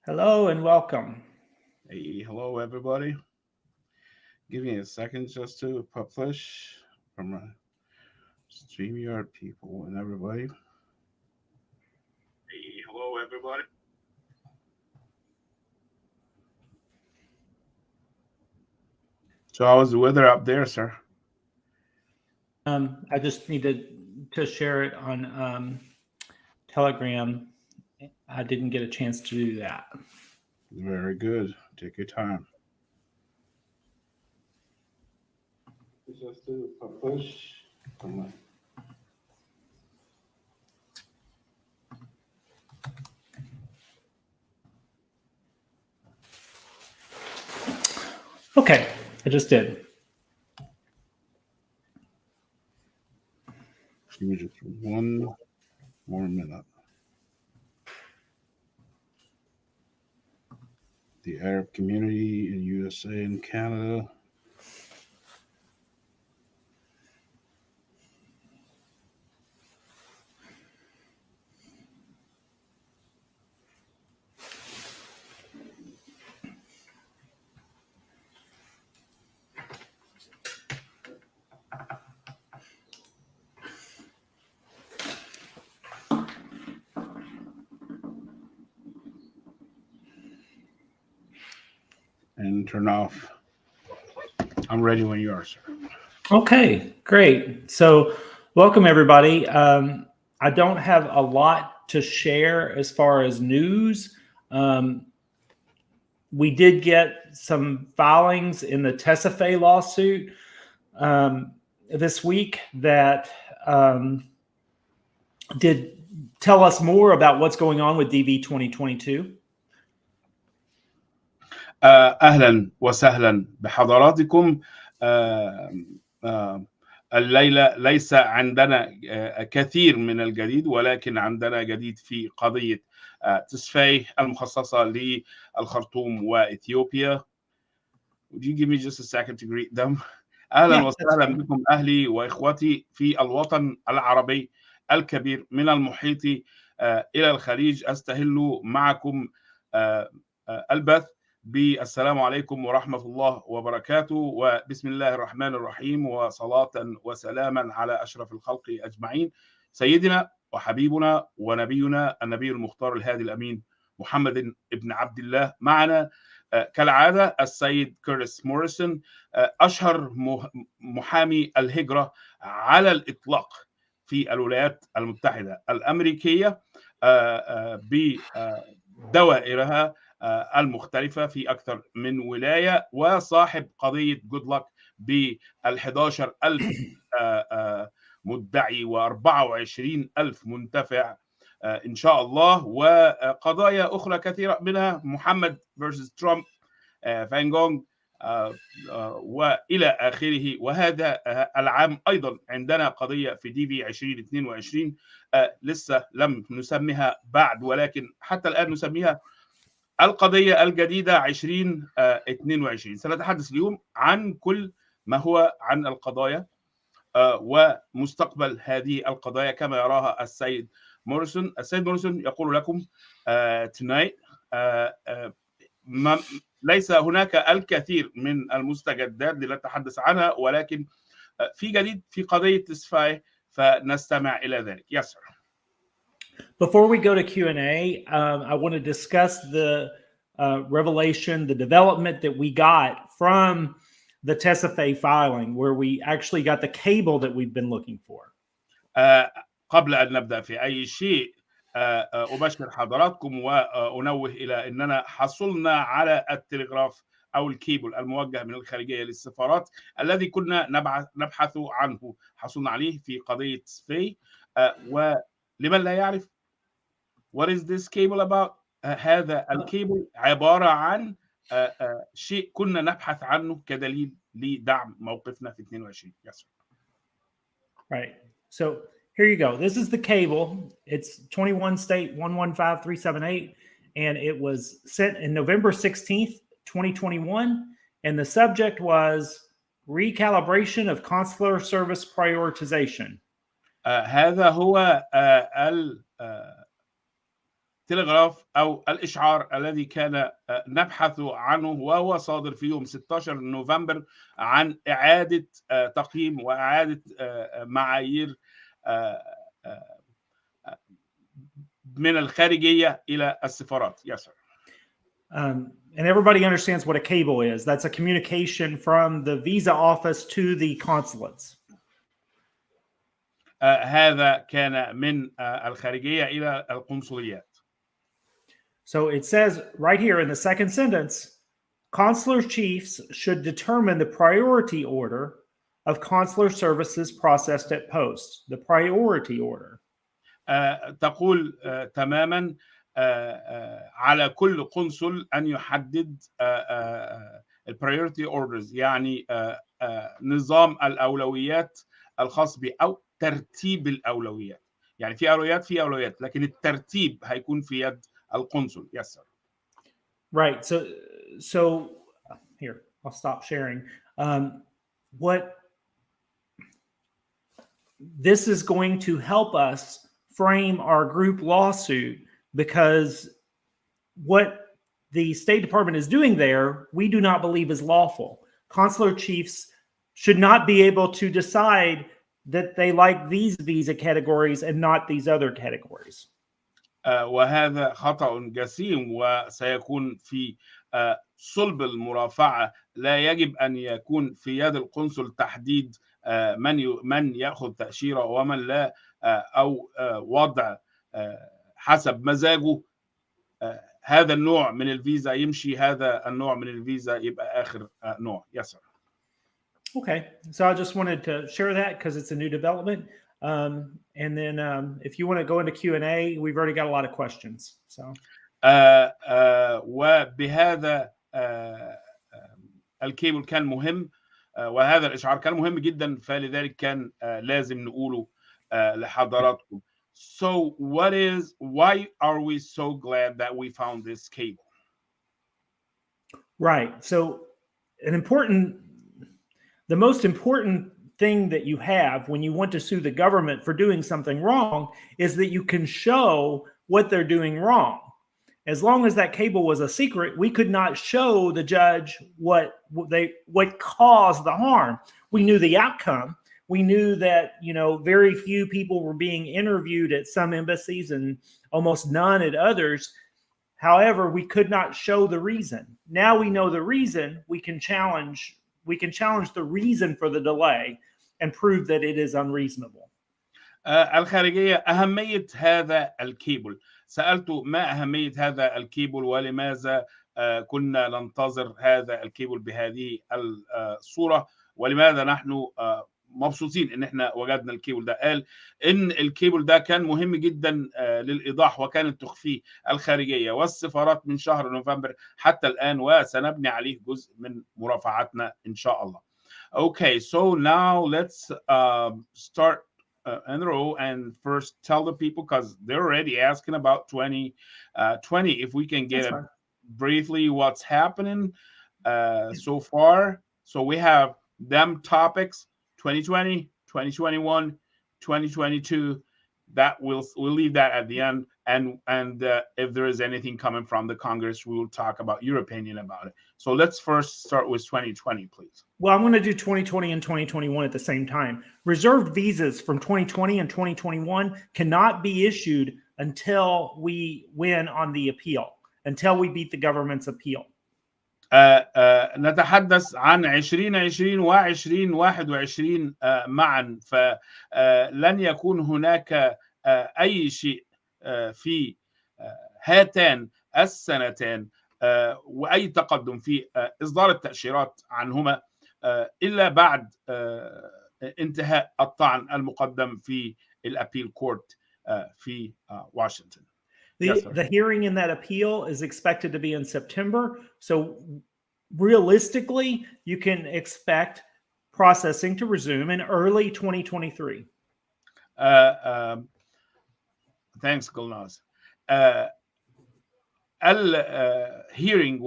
Hello and welcome. Hey, hello everybody. Give me a second just to publish from StreamYard people and everybody. Hey, hello everybody. So how was the weather up there, sir? I just needed to share it on Telegram. I didn't get a chance to do that. Very good. Take your time. Just to publish from Okay, I just did. Give me just one more minute. The Arab community in USA and Canada. And turn off. I'm ready when you are, sir. Okay, great. So welcome everybody. I don't have a lot to share as far as news. We did get some filings in the Tessafe lawsuit this week that did tell us more about what's going on with DV 2022. أهلا وسهلا بحضراتكم. الليلة ليس عندنا كثير من الجديد، ولكن عندنا جديد في قضية تسفاي المخصصة للخرطوم وإثيوبيا. Would you give me just a second to greet them? أهلا وسهلا بكم أهلي وإخوتي في الوطن العربي الكبير من المحيط إلى الخليج. أستهل معكم البث بالسلام عليكم ورحمة الله وبركاته، وبسم الله الرحمن الرحيم، وصلاة وسلاما على أشرف الخلق أجمعين، سيدنا وحبيبنا ونبينا النبي المختار الهادي الأمين محمد ابن عبد الله. معنا كالعادة السيد كيرتس موريسون، أشهر محامي الهجرة على الإطلاق في الولايات المتحدة الأمريكية بدوائرها المختلفة في أكثر من ولاية، وصاحب قضية جود لك ب11,000 مدعي و24,000 منتفع إن شاء الله، وقضايا أخرى كثيرة منها محمد versus ترامب، فانجونج وإلى آخره. وهذا العام أيضا عندنا قضية في دي في 2022 لسه لم نسميها بعد، ولكن حتى الآن نسميها القضية الجديدة 2022. سنتحدث اليوم عن كل ما هو عن القضايا ومستقبل هذه القضايا كما يراها السيد موريسون. السيد موريسون يقول لكم tonight ليس هناك الكثير من المستجدات لنتحدث عنها، ولكن في جديد في قضية تسفاي، فنستمع إلى ذلك. Yes, sir. Before we go to Q&A, I want to discuss the revelation, the development that we got from the Tessafe filing, where we actually got the cable that we've been looking for. قبل أن نبدأ في أي شيء أبشر حضراتكم وأنوه إلى أننا حصلنا على التلغراف أو الكيبل الموجه من الخارجية للسفارات الذي كنا نبحث عنه. حصلنا عليه في قضية تسفاي. ولمن لا يعرف what is this cable about؟ هذا الكيبل عبارة عن شيء كنا نبحث عنه كدليل لدعم موقفنا في 22. Yes, sir. Right. So here you go. This is the cable. It's 21 state 115378, and it was sent in November 16th, 2021, and the subject was recalibration of consular service prioritization. هذا هو التلغراف أو الإشعار الذي كان نبحث عنه، وهو صادر في يوم 16 نوفمبر عن إعادة تقييم وإعادة معايير من الخارجية إلى السفارات. Yes, sir. And everybody understands what a cable is. That's a communication from the visa office to the consulates. هذا كان من الخارجية إلى القنصليات. So it says right here in the second sentence, consular chiefs should determine the priority order of consular services processed at post. The priority order. تقول تماما على كل قنصل أن يحدد البريورتي اوردرز، يعني نظام الأولويات الخاص به أو ترتيب الأولويات. يعني في أولويات لكن الترتيب هيكون في يد القنصل. Yes, sir. Right. So here, I'll stop sharing. What this is going to help us frame our group lawsuit, because what the State Department is doing there, we do not believe is lawful. Consular chiefs should not be able to decide that they like these visa categories and not these other categories. وهذا خطأ جسيم وسيكون في صلب المرافعة. لا يجب أن يكون في يد القنصل تحديد من يأخذ تأشيرة ومن لا، أو وضع حسب مزاجه هذا النوع من الفيزا يمشي، هذا النوع من الفيزا يبقى آخر نوع. Yes, sir. Okay, so I just wanted to share that because it's a new development. And then if you want to go into Q&A, we've already got a lot of questions. So وبهذا الكيبل كان مهم، وهذا الإشعار كان مهم جدا، فلذلك كان لازم نقوله لحضراتكم. So why are we so glad that we found this cable? Right. So the most important thing that you have when you want to sue the government for doing something wrong is that you can show what they're doing wrong. As long as that cable was a secret, we could not show the judge what caused the harm. We knew the outcome. We knew that, very few people were being interviewed at some embassies and almost none at others. However, we could not show the reason. Now we know the reason. We can challenge the reason for the delay and prove that it is unreasonable. الخارجية، أهمية هذا الكيبل. سألته ما أهمية هذا الكيبل ولماذا كنا ننتظر هذا الكيبل بهذه الصورة، ولماذا نحن مبسوطين ان احنا وجدنا الكيبل ده. قال ان الكيبل ده كان مهم جدا للإيضاح، وكانت تخفيه الخارجية والسفارات من شهر نوفمبر حتى الآن، وسنبني عليه جزء من مرافعاتنا إن شاء الله. Okay, so now let's start in a row and first tell the people, because they're already asking about 2020, if we can get briefly what's happening so far. So we have them topics: 2020, 2021, 2022. That we'll leave that at the end, and if there is anything coming from the Congress, we will talk about your opinion about it. So let's first start with 2020, please. Well, I'm going to do 2020 and 2021 at the same time. Reserved visas from 2020 and 2021 cannot be issued until we win on the appeal, until we beat the government's appeal. نتحدث عن 2020 و2021 معا، فلن يكون هناك أي شيء في هاتان السنتين وأي تقدم في إصدار التأشيرات عنهما إلا بعد انتهاء الطعن المقدم في الأبيل كورت في واشنطن. The hearing in that appeal is expected to be in September. So realistically, you can expect processing to resume in early 2023. Thanks, Gulnaz. الهيرنج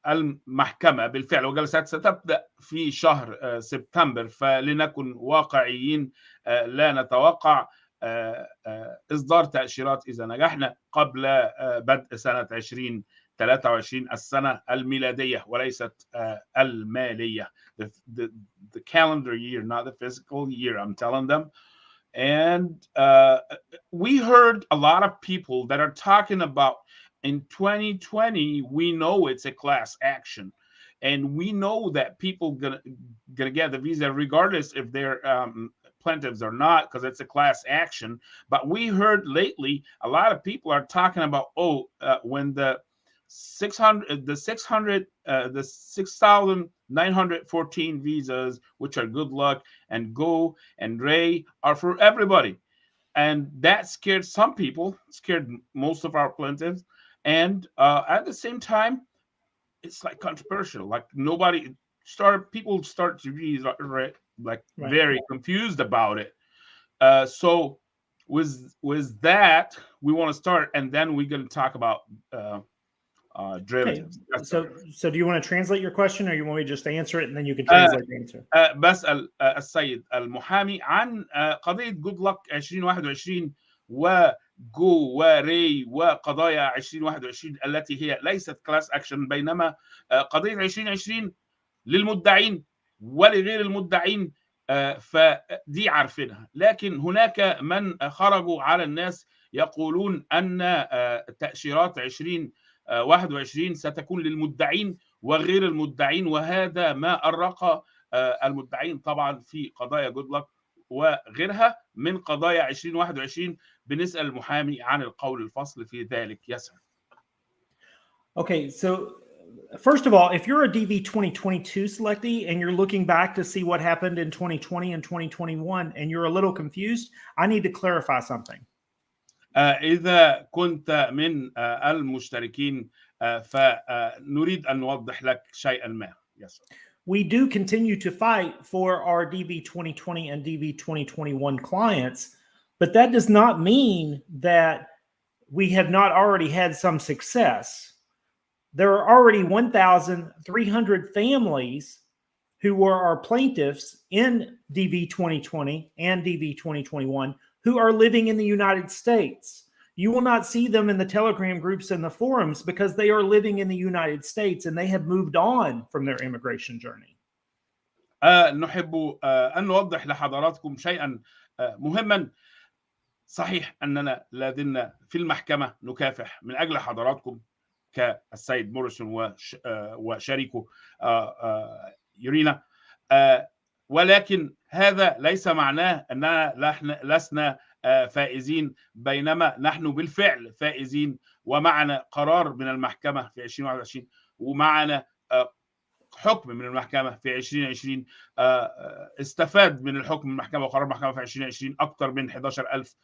والمحكمة بالفعل وجلسات ستبدأ في شهر سبتمبر، فلنكن واقعيين، لا نتوقع إصدار تأشيرات إذا نجحنا قبل بدء سنة 2023 السنة الميلادية وليست المالية. The calendar year, not the physical year, I'm telling them. And we heard a lot of people that are talking about in 2020, we know it's a class action. And we know that people gonna get the visa regardless if they're plaintiffs or not, because it's a class action. But we heard lately a lot of people are talking about, when the 6,914 visas, which are good luck and go and ray, are for everybody. And that scared some people, scared most of our plaintiffs. And at the same time, it's like controversial. Like people start to be very confused about it. So with that, we want to start, and then we're going to talk about derivatives. So do you want to translate your question, or you want me to just answer it and then you can translate the answer? بسأل السيد المحامي عن قضية جود لك 2021 وجو وري وقضايا 2021 التي هي ليست كلاس اكشن، بينما قضية 2020 للمدعين ولغير المدعين، فدي عارفينها. لكن هناك من خرجوا على الناس يقولون أن تأشيرات 2021 ستكون للمدعين وغير المدعين، وهذا ما أرق المدعين طبعا في قضايا جود لك وغيرها من قضايا 2021. بنسأل المحامي عن القول الفصل في ذلك. يسأل. Okay, so first of all, if you're a DV 2022 selectee and you're looking back to see what happened in 2020 and 2021 and you're a little confused, I need to clarify something. إذا كنت من المشتركين فنريد أن نوضح لك شيئا ما. Yes. We do continue to fight for our DV 2020 and DV 2021 clients, but that does not mean that we have not already had some success. There are already 1,300 families who were our plaintiffs in DV 2020 and DV 2021 who are living in the United States. You will not see them in the Telegram groups and the forums because they are living in the United States and they have moved on from their immigration journey. نحب أن نوضح لحضراتكم شيئا مهما. صحيح أننا لازلنا في المحكمة نكافح من أجل حضراتكم كالسيد موريسون وشريكه يورينا، ولكن هذا ليس معناه أننا لسنا فائزين، بينما نحن بالفعل فائزين، ومعنا قرار من المحكمة في 2021 ومعنا حكم من المحكمة في 2020. استفاد من الحكم من المحكمة وقرار المحكمة في 2020 أكثر من 11,000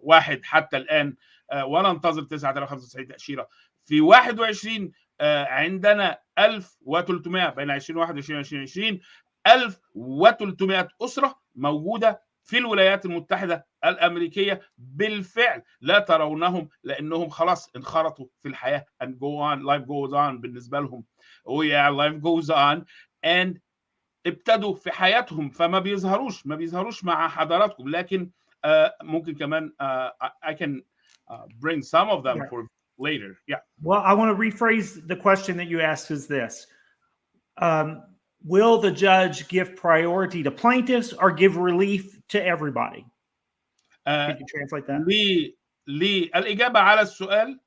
واحد حتى الآن، وننتظر 9,095 تأشيرة. في 21 عندنا 1,300 بين 2021 و 2020 1,300 أسرة موجودة في الولايات المتحدة الأمريكية بالفعل. لا ترونهم لأنهم خلاص انخرطوا في الحياة and go on, life goes on بالنسبة لهم. oh yeah, life goes on, and ابتدوا في حياتهم، فما بيظهروش مع حضراتكم. لكن ممكن كمان I can bring some of them for later. Yeah. Well, I want to rephrase the question that you asked is this. Will the judge give priority to plaintiffs or give relief to everybody? Could you translate that? الإجابة على السؤال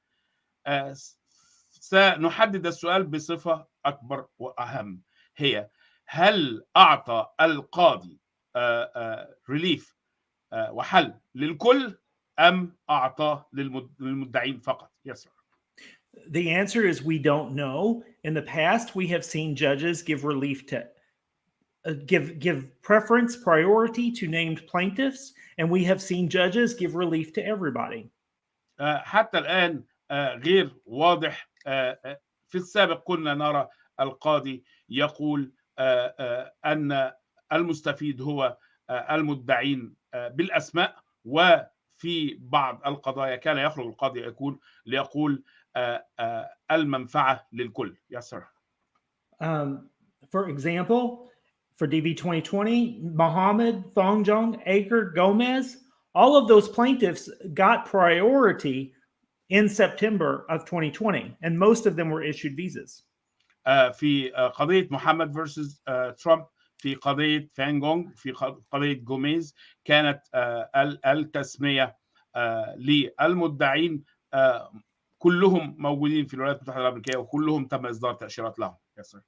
سنحدد السؤال بصفة أكبر وأهم، هي هل أعطى القاضي ريليف وحل للكل أم أعطى للمدعين فقط؟ Yes, sir. The answer is we don't know. In the past, we have seen judges give relief to give preference, priority to named plaintiffs, and we have seen judges give relief to everybody. حتى الآن غير واضح. في السابق كنا نرى القاضي يقول أن المستفيد هو المدعين بالأسماء، وفي بعض القضايا كان يخرج القاضي ليقول المنفعة للكل. Yes, sir. For example, for DV 2020, Mohammed, Thongjong, Aker, Gomez, all of those plaintiffs got priority in September of 2020, and most of them were issued visas. في قضية محمد versus ترامب، في قضية فانجونج، في قضية جوميز، كانت التسمية للمدعين كلهم موجودين في الولايات المتحدة الأمريكية، وكلهم تم إصدار تأشيرات لهم. Yes, sir.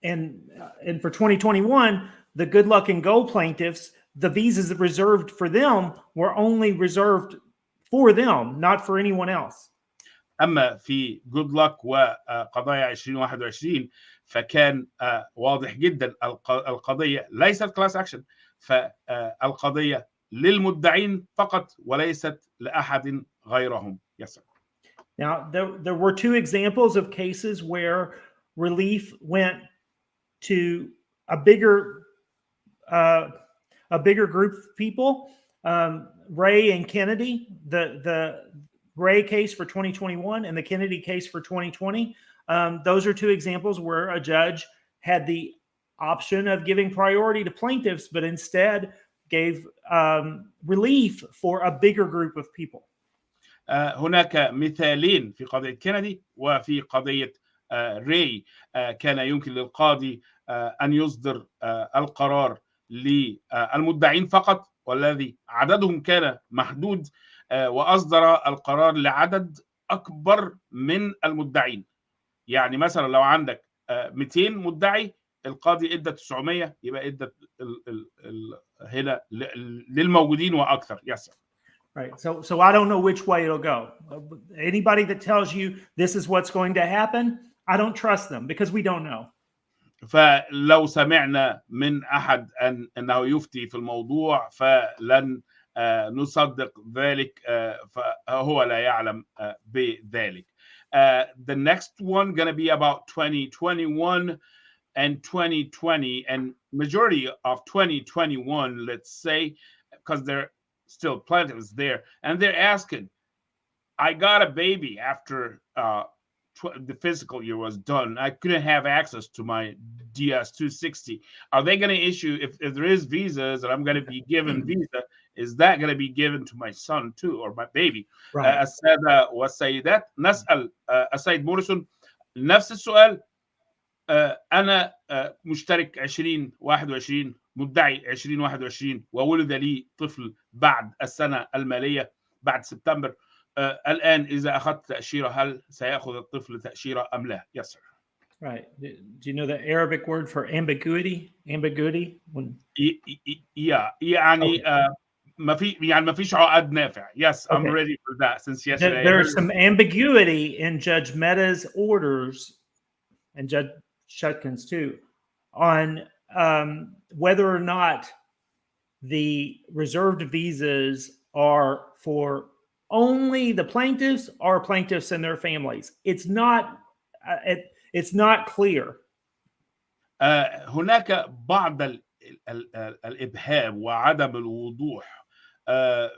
And for 2021, the Good Luck and Go plaintiffs, the visas reserved for them were only reserved for them, not for anyone else. أما في Good Luck وقضايا 2021 فكان واضح جدا القضية ليست كلاس أكشن، فالقضية للمدعين فقط وليست لأحد غيرهم. Yes, sir. Now, there were two examples of cases where relief went to a bigger group of people. Ray and Kennedy, the Ray case for 2021 and the Kennedy case for 2020. Those are two examples where a judge had the option of giving priority to plaintiffs, but instead gave relief for a bigger group of people. هناك مثالين في قضية كندي وفي قضية راي. كان يمكن للقاضي أن يصدر القرار للمدعين فقط، والذي عددهم كان محدود، وأصدر القرار لعدد أكبر من المدعين. يعني مثلا لو عندك 200 مدعي، القاضي ادى 900، يبقى ادى هنا للموجودين وأكثر. Yes, sir. Right. So I don't know which way it'll go. Anybody that tells you this is what's going to happen, I don't trust them because we don't know. فلو سمعنا من أحد أنه يفتي في الموضوع فلن نصدق ذلك، فهو لا يعلم بذلك. The next one gonna be about 2021 and 2020, and majority of 2021, let's say, because they're still plaintiffs there, and they're asking, I got a baby after the physical year was done. I couldn't have access to my DS-260. Are they going to issue, if there is visas and I'm going to be given visa, is that going to be given to my son too, or my baby? Right. السادة والسيدات، نسأل السيد موريسون نفس السؤال. أنا مشترك 2021، مدعي 2021، وولد لي طفل بعد السنة المالية بعد سبتمبر. الآن إذا أخذت تأشيرة، هل سيأخذ الطفل تأشيرة أم لا؟ Yes, sir. Right. Do you know the Arabic word for ambiguity? Ambiguity? يعني ما فيش عقد نافع. Yes, I'm ready for that since yesterday. There's some ambiguity in Judge Mehta's orders and Judge Shutkin's too on whether or not the reserved visas are for only the plaintiffs or plaintiffs and their families. It's not clear. هناك بعض الإبهام وعدم الوضوح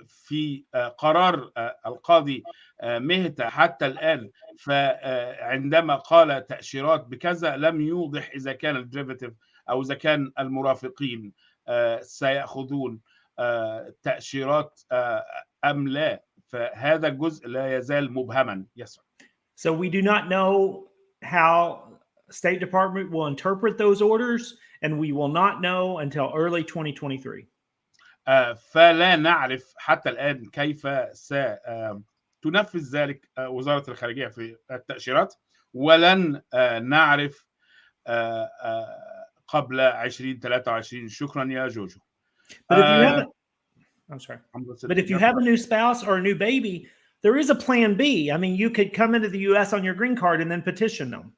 في قرار القاضي مهتا حتى الآن. فعندما قال تأشيرات بكذا لم يوضح إذا كان الديريفاتيف أو إذا كان المرافقين سيأخذون تأشيرات أم لا. فهذا الجزء لا يزال مبهما. Yes, sir. So we do not know how State Department will interpret those orders, and we will not know until early 2023. فلا نعرف حتى الآن كيف ستنفذ ذلك وزارة الخارجية في التأشيرات، ولن نعرف قبل 2023. شكرا يا جوجو. But if you have I'm sorry. But if you have a new spouse or a new baby, there is a plan B. I mean, you could come into the U.S. on your green card and then petition them.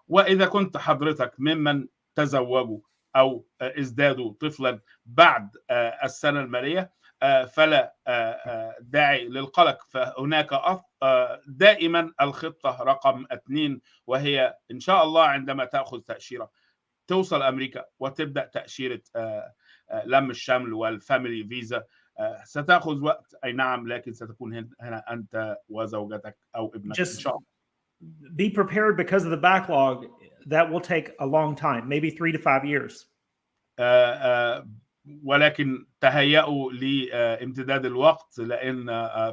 وإذا كنت حضرتك ممن تزوجوا أو ازدادوا طفلا بعد السنة المالية، فلا داعي للقلق. فهناك دائما الخطة رقم 2، وهي إن شاء الله عندما تأخذ تأشيرة توصل أمريكا وتبدأ تأشيرة لم الشمل والفاميلي فيزا. ستأخذ وقت، أي نعم، لكن ستكون هنا أنت وزوجتك أو ابنك إن شاء الله. Be prepared because of the backlog. that will take a long time, maybe 3 to 5 years. ولكن تهيئوا لامتداد الوقت لان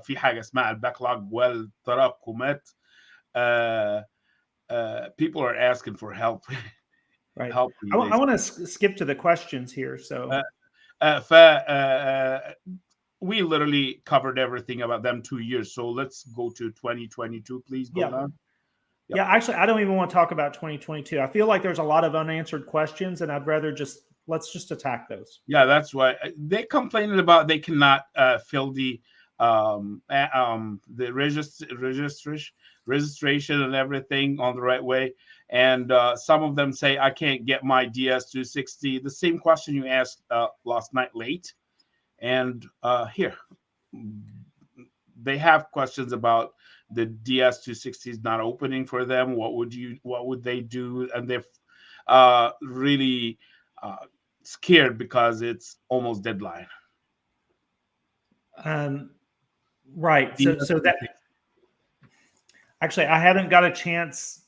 في حاجه اسمها الباكلوج والتراكمات. People are asking for help. Right. Help. I want to skip to the questions here. So we literally covered everything about them 2 years. So let's go to 2022, please. Yeah, actually, I don't even want to talk about 2022. I feel like there's a lot of unanswered questions, and I'd rather let's just attack those. Yeah, that's why they complaining about they cannot fill the registration and everything on the right way. And some of them say, I can't get my DS-260. The same question you asked last night late. And here, they have questions about the DS-260 is not opening for them. What would they do? And they're really scared because it's almost deadline. Right. So that actually, I haven't got a chance.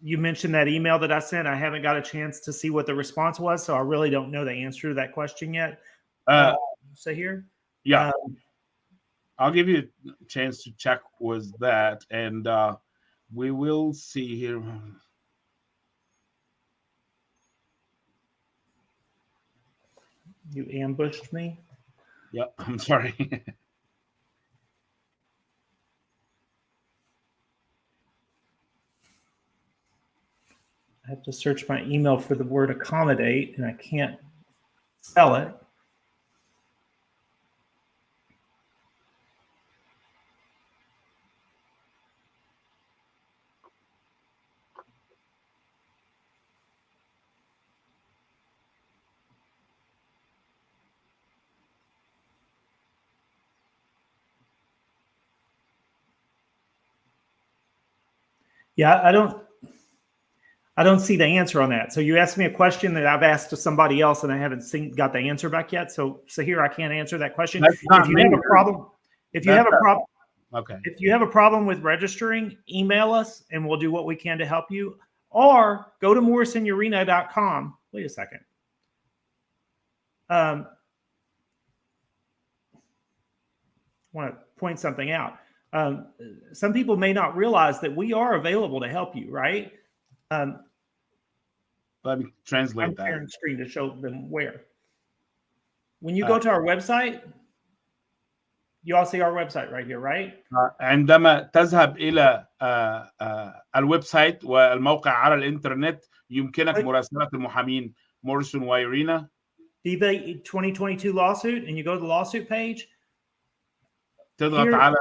You mentioned that email that I sent. I haven't got a chance to see what the response was, so I really don't know the answer to that question yet. Saher? Yeah. I'll give you a chance to check with that, and we will see here. You ambushed me? Yeah, I'm sorry. I have to search my email for the word accommodate, and I can't spell it. Yeah, I don't see the answer on that. So you asked me a question that I've asked to somebody else, and I haven't got the answer back yet. So here I can't answer that question. If you have a problem, if you have a problem with registering, email us, and we'll do what we can to help you. Or go to morrisonurena.com. Wait a second. I want to point something out. Some people may not realize that we are available to help you, right? Let me translate that. I'm sharing screen to show them where. When you go to our website, you all see our website right here, right? عندما تذهب إلى الويب سايت والموقع على الإنترنت يمكنك مراسلة المحامين موريسون ويورينا. The 2022 lawsuit, and you go to the lawsuit page. تضغط على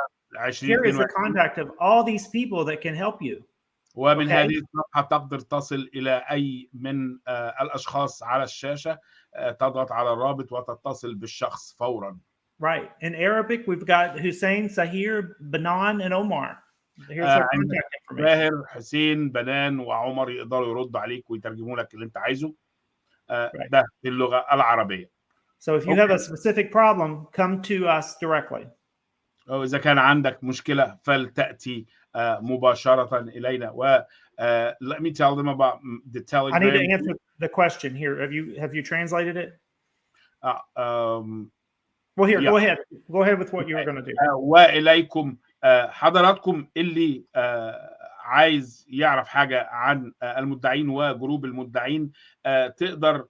Here is the contact of all these people that can help you. ومن هذه الصفحة تقدر تصل إلى أي من الأشخاص على الشاشة. تضغط على الرابط وتتصل بالشخص فورا. Right. In Arabic, we've got Hussein, Saher, Banan, and Omar. Here's our contact information. زاهر، حسين، بنان وعمر يقدروا يردوا عليك ويترجموا لك اللي أنت عايزه. ده باللغة العربية. So if you have a specific problem, come to us directly. أو إذا كان عندك مشكلة فلتأتي مباشرة إلينا. Let me tell them about the Telegram. I need to answer the question here. Have you translated it? Well, here, go ahead. Go ahead with what you were going to do. وإليكم حضراتكم اللي عايز يعرف حاجة عن المدعين وجروب المدعين تقدر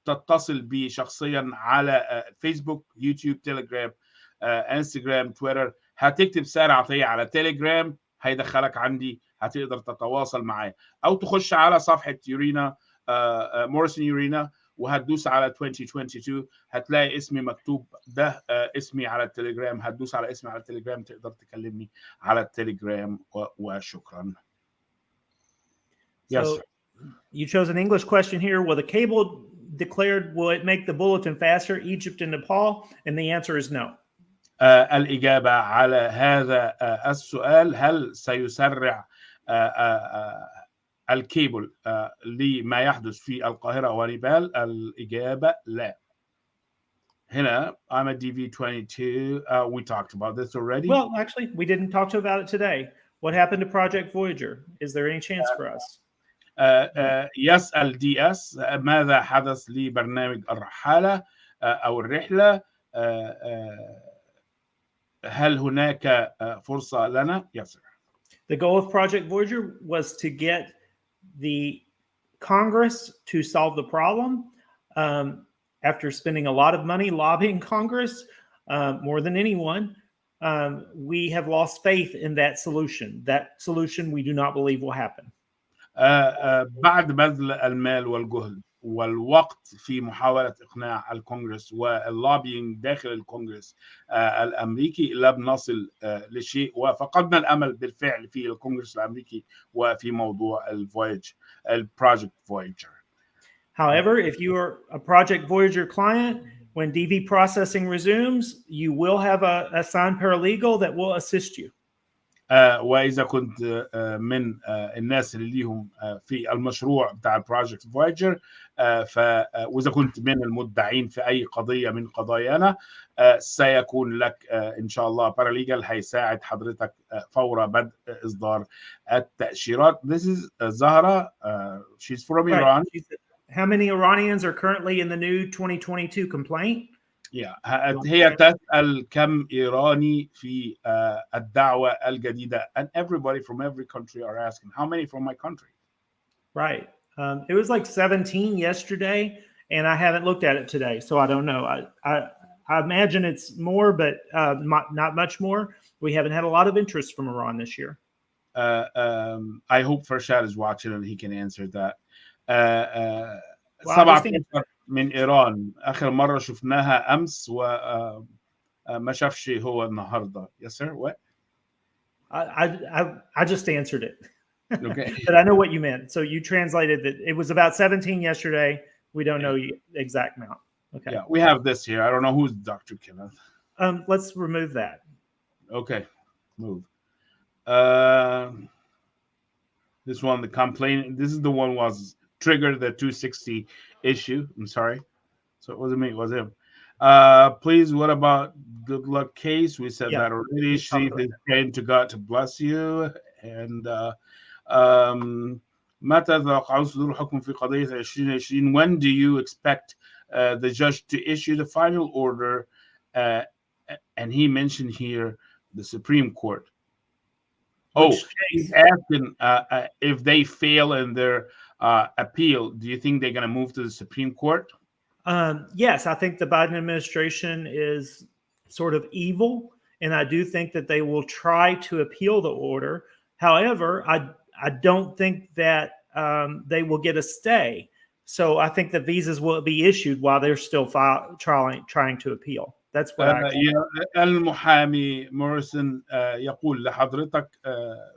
تتصل بي شخصيا على فيسبوك، يوتيوب، تيليجرام، انستجرام، تويتر. هتكتب سارة عطية على تيليجرام هيدخلك عندي، هتقدر تتواصل معايا، او تخش على صفحة يورينا موريسون يورينا وهتدوس على 2022 هتلاقي اسمي مكتوب، ده اسمي على التليجرام. هتدوس على اسمي على التليجرام تقدر تكلمني على التليجرام وشكرا. Yes. So you chose an English question here. Will the cable declared, will it make the bulletin faster, Egypt and Nepal? And the answer is no. الإجابة على هذا السؤال، هل سيسرع الكيبل لما يحدث في القاهرة ونيبال؟ الإجابة لا. هنا I'm a DV22. We talked about this already. Well, actually, we didn't talk about it today. What happened to Project Voyager? Is there any chance for us? يسأل دي اس ماذا حدث لبرنامج الرحالة أو الرحلة، هل هناك فرصة لنا؟ Yes, sir. The goal of Project Voyager was to get the Congress to solve the problem. After spending a lot of money lobbying Congress, more than anyone, we have lost faith in that solution. That solution we do not believe will happen. بعد بذل المال والجهد والوقت في محاولة إقناع الكونغرس واللوبينج داخل الكونغرس الأمريكي لم نصل لشيء، وفقدنا الأمل بالفعل في الكونغرس الأمريكي وفي موضوع البروجكت Voyager. However, if you are a Project Voyager client, when DV processing resumes, you will have a assigned paralegal that will assist you. وإذا كنت من الناس اللي ليهم في المشروع بتاع بروجكت فويجر، وإذا كنت من المدعين في أي قضية من قضايانا، سيكون لك إن شاء الله باراليجال هيساعد حضرتك فور بدء إصدار التأشيرات. This is Zahra. She's from Iran. How many Iranians are currently in the new 2022 complaint? هي تسأل كم إيراني في الدعوة الجديدة, and everybody from every country are asking how many from my country. Right. It was like 17 yesterday, and I haven't looked at it today, so I don't know. I imagine it's more, but not much more. We haven't had a lot of interest from Iran this year. I hope Farshad is watching and he can answer that. 17 من إيران آخر مرة شفناها أمس وما شافش هو النهاردة. Yes, sir. What? I just answered it. Okay. But I know what you meant. So you translated that it was about 17 yesterday. We don't know the exact amount. Okay. Yeah, we have this here. I don't know who's Dr. Kenneth. Let's remove that. Okay. Move. This one, the complaint. This is the one was triggered the 260 issue. I'm sorry. So it wasn't me, it was him. Please, what about good luck case? We said that already. She is praying to God to bless you. And متى تتوقعون صدور الحكم في قضية 2020? When do you expect the judge to issue the final order? And he mentioned here the Supreme Court. He's asking if they fail in their appeal, do you think they're going to move to the Supreme Court? Yes, I think the Biden administration is sort of evil, and I do think that they will try to appeal the order. However, I don't think that they will get a stay. So I think the visas will be issued while they're still trying to appeal. That's what المحامي موريسون يقول لحضرتك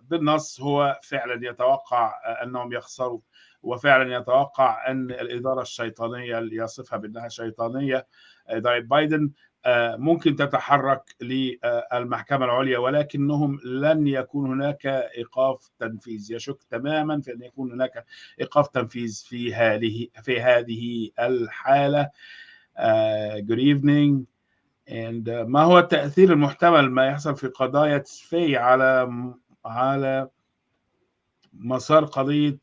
بالنص هو فعلا يتوقع أنهم يخسروا، وفعلا يتوقع أن الإدارة الشيطانية اللي يصفها بأنها شيطانية إدارة بايدن ممكن تتحرك للمحكمة العليا، ولكنهم لن يكون هناك إيقاف تنفيذ. يشك تماما في أن يكون هناك إيقاف تنفيذ في هذه الحالة. Good evening. And ما هو التأثير المحتمل ما يحصل في قضايا تسفي على مسار قضية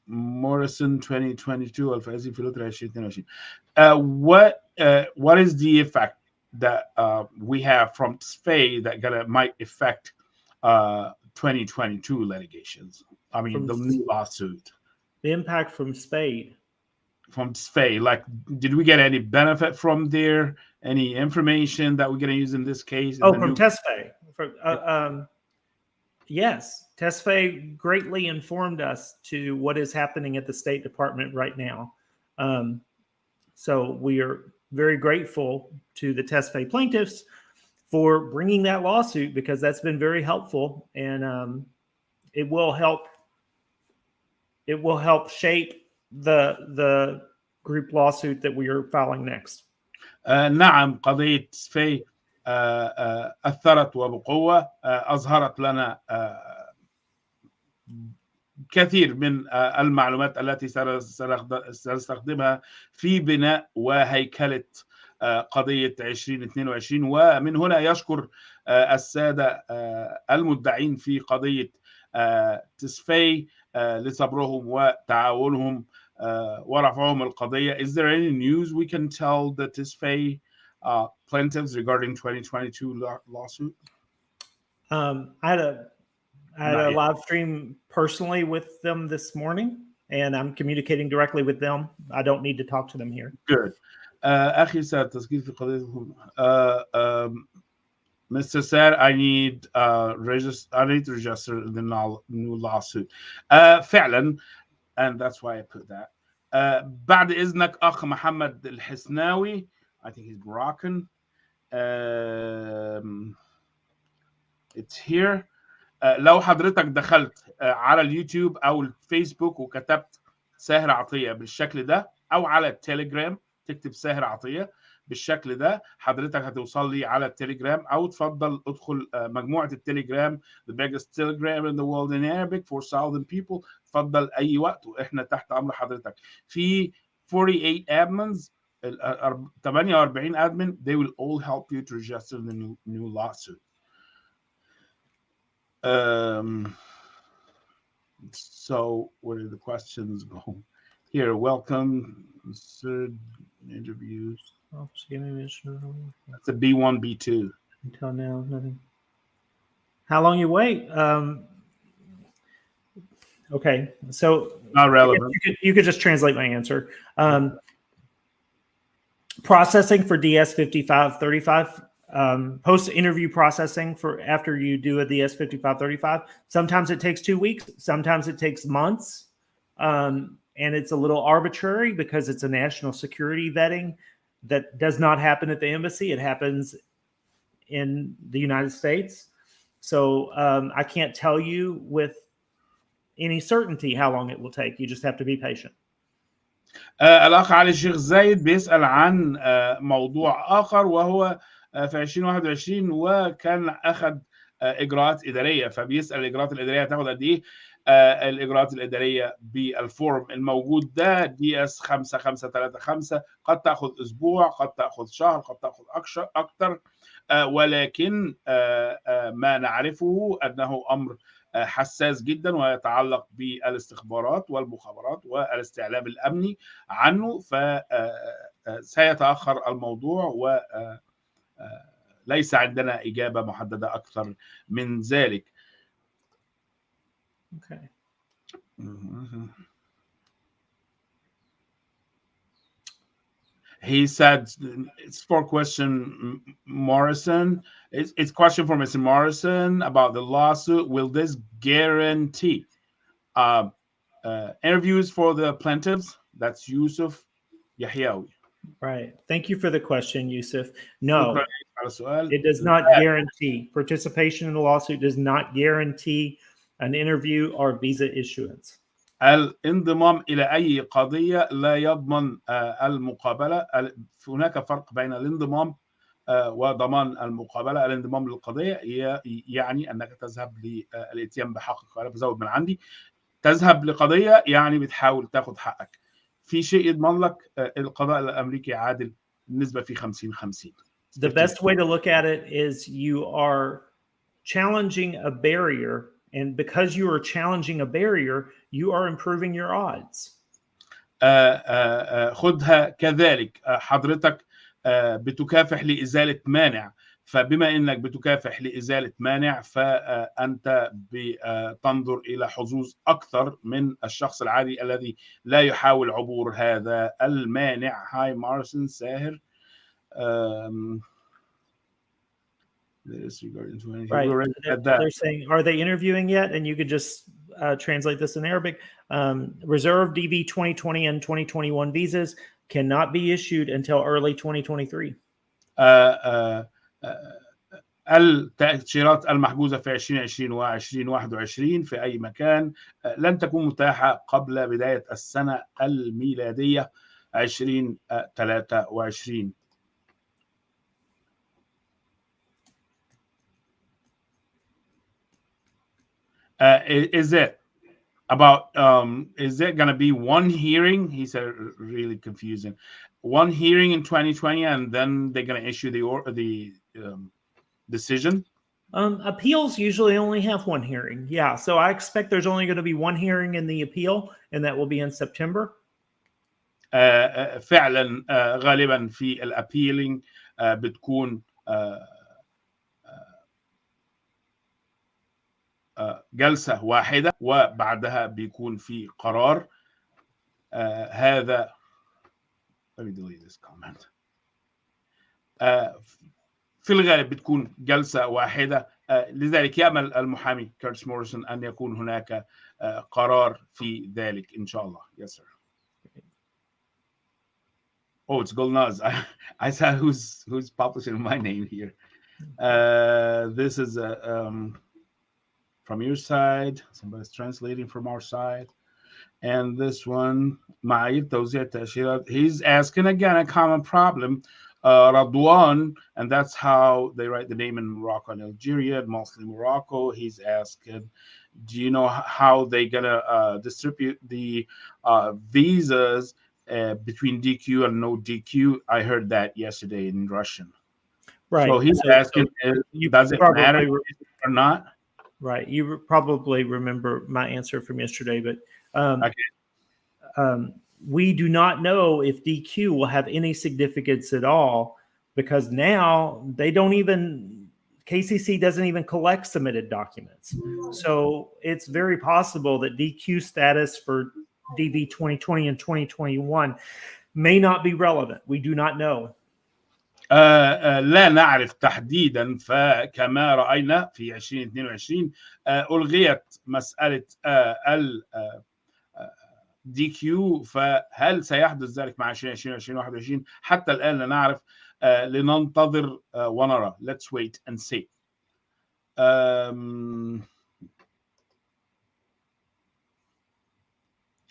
Morrison 2022 الفائزين في لوتري 2022? What is the effect that we have from SFAY that might affect 2022 litigations? I mean, the new lawsuit. The impact from SFAY. From SFAY, like, did we get any benefit from there? Any information that we're going to use in this case? From TESFAY. Yes, TESFAY greatly informed us to what is happening at the State Department right now. So we are very grateful to the TESFAY plaintiffs for bringing that lawsuit, because that's been very helpful, and it will help shape the group lawsuit that we are filing next. نعم، قضية SFAY أثرت وبقوة، أظهرت لنا كثير من المعلومات التي سنستخدمها في بناء وهيكلة قضية 2022. ومن هنا يشكر السادة المدعين في قضية SFAY لصبرهم وتعاونهم ورفعهم القضية. Is there any news we can tell the TISFA plaintiffs regarding 2022 lawsuit? I had a live stream personally with them this morning, and I'm communicating directly with them. I don't need to talk to them here. Good. أخي سار تسجيل في قضية Mr. Saher, I need to register the new lawsuit. فعلا, and that's why I put that. بعد إذنك أخ محمد الحسناوي, I think he's Moroccan. It's here. لو حضرتك دخلت على اليوتيوب أو الفيسبوك وكتبت ساهر عطية بالشكل ده, أو على التليجرام تكتب ساهر عطية بالشكل ده, حضرتك هتوصل لي على التليجرام, أو تفضل ادخل مجموعة التليجرام, the biggest telegram in the world in Arabic for 1,000 people. تفضل أي وقت وإحنا تحت أمر حضرتك. في 48 admins, 48 admin, they will all help you to register the new lawsuit. So where did the questions go? Here, welcome, interviews. That's a B1, B2. Until now, nothing. How long you wait? Okay, so not relevant. You could just translate my answer. Processing for DS 5535. Post-interview processing for after you do a DS 5535. Sometimes it takes 2 weeks. Sometimes it takes months. And it's a little arbitrary because it's a national security vetting that does not happen at the embassy. It happens in the United States. So I can't tell you with any certainty how long it will take. You just have to be patient. الأخ علي الشيخ زايد بيسأل عن موضوع آخر, وهو في 2021 وكان أخذ إجراءات إدارية, فبيسأل الإجراءات الإدارية هتاخد قد إيه. الإجراءات الإدارية بالفورم الموجود ده DS 5535 قد تأخذ أسبوع, قد تأخذ شهر, قد تأخذ أكثر, ولكن ما نعرفه أنه أمر حساس جدا ويتعلق بالاستخبارات والمخابرات والاستعلام الأمني عنه, فسيتأخر الموضوع وليس عندنا إجابة محددة أكثر من ذلك. Okay. He said it's for question Morrison. It's question for Mr. Morrison about the lawsuit. Will this guarantee interviews for the plaintiffs? That's Yusuf Yahyawi. Right. Thank you for the question, Yusuf. No, it does not guarantee. Participation in the lawsuit does not guarantee an interview or visa issuance. الانضمام إلى أي قضية لا يضمن المقابلة. هناك فرق بين الانضمام وضمان المقابلة. الانضمام للقضية يعني أنك تذهب للإتيان بحقك. أنا بزود من عندي. تذهب لقضية يعني بتحاول تاخد حقك. في شيء يضمن لك القضاء الأمريكي عادل بالنسبة في 50-50. The best way to look at it is you are challenging a barrier, and because you are challenging a barrier, you are improving your odds. خدها كذلك. حضرتك بتكافح لإزالة مانع, فبما أنك بتكافح لإزالة مانع فأنت بتنظر إلى حظوظ أكثر من الشخص العادي الذي لا يحاول عبور هذا المانع. Hi Morrison, Saher. Right. They're saying, are they interviewing yet? And you could just translate this in Arabic. Reserve DV 2020 and 2021 visas cannot be issued until early 2023. التأشيرات المحجوزة في 2020 و2021 في أي مكان لن تكون متاحة قبل بداية السنة الميلادية 2023. Is it about is it going to be one hearing? He said really confusing. One hearing in 2020 and then they're going to issue the decision. Appeals usually only have one hearing. Yeah, so I expect there's only going to be one hearing in the appeal, and that will be in September. فعلا غالبا في الابيلينج بتكون جلسة واحدة وبعدها بيكون في قرار. هذا let me delete this comment. في الغالب بتكون جلسة واحدة. لذلك يأمل المحامي كيرتس موريسون أن يكون هناك قرار في ذلك إن شاء الله. Yes, sir. Oh, it's Golnaz. I saw who's publishing my name here. This is from your side. Somebody's translating from our side. And this one, معايير توزيع التأشيرات. He's asking again a common problem. Radwan, and that's how they write the name in Morocco and Algeria, mostly Morocco. He's asking, do you know how they're gonna distribute the visas between DQ and no DQ? I heard that yesterday in Russian. Right. So he's asking, does it matter or not? Right. You probably remember my answer from yesterday, but we do not know if DQ will have any significance at all, because now they don't even, KCC doesn't even collect submitted documents. So it's very possible that DQ status for DV 2020 and 2021 may not be relevant. We do not know. لا نعرف تحديدا. فكما رأينا في 2022 ألغيت مسألة ال DQ. فهل سيحدث ذلك مع 2020 2021؟ حتى الآن لا نعرف. لننتظر ونرى. Let's wait and see.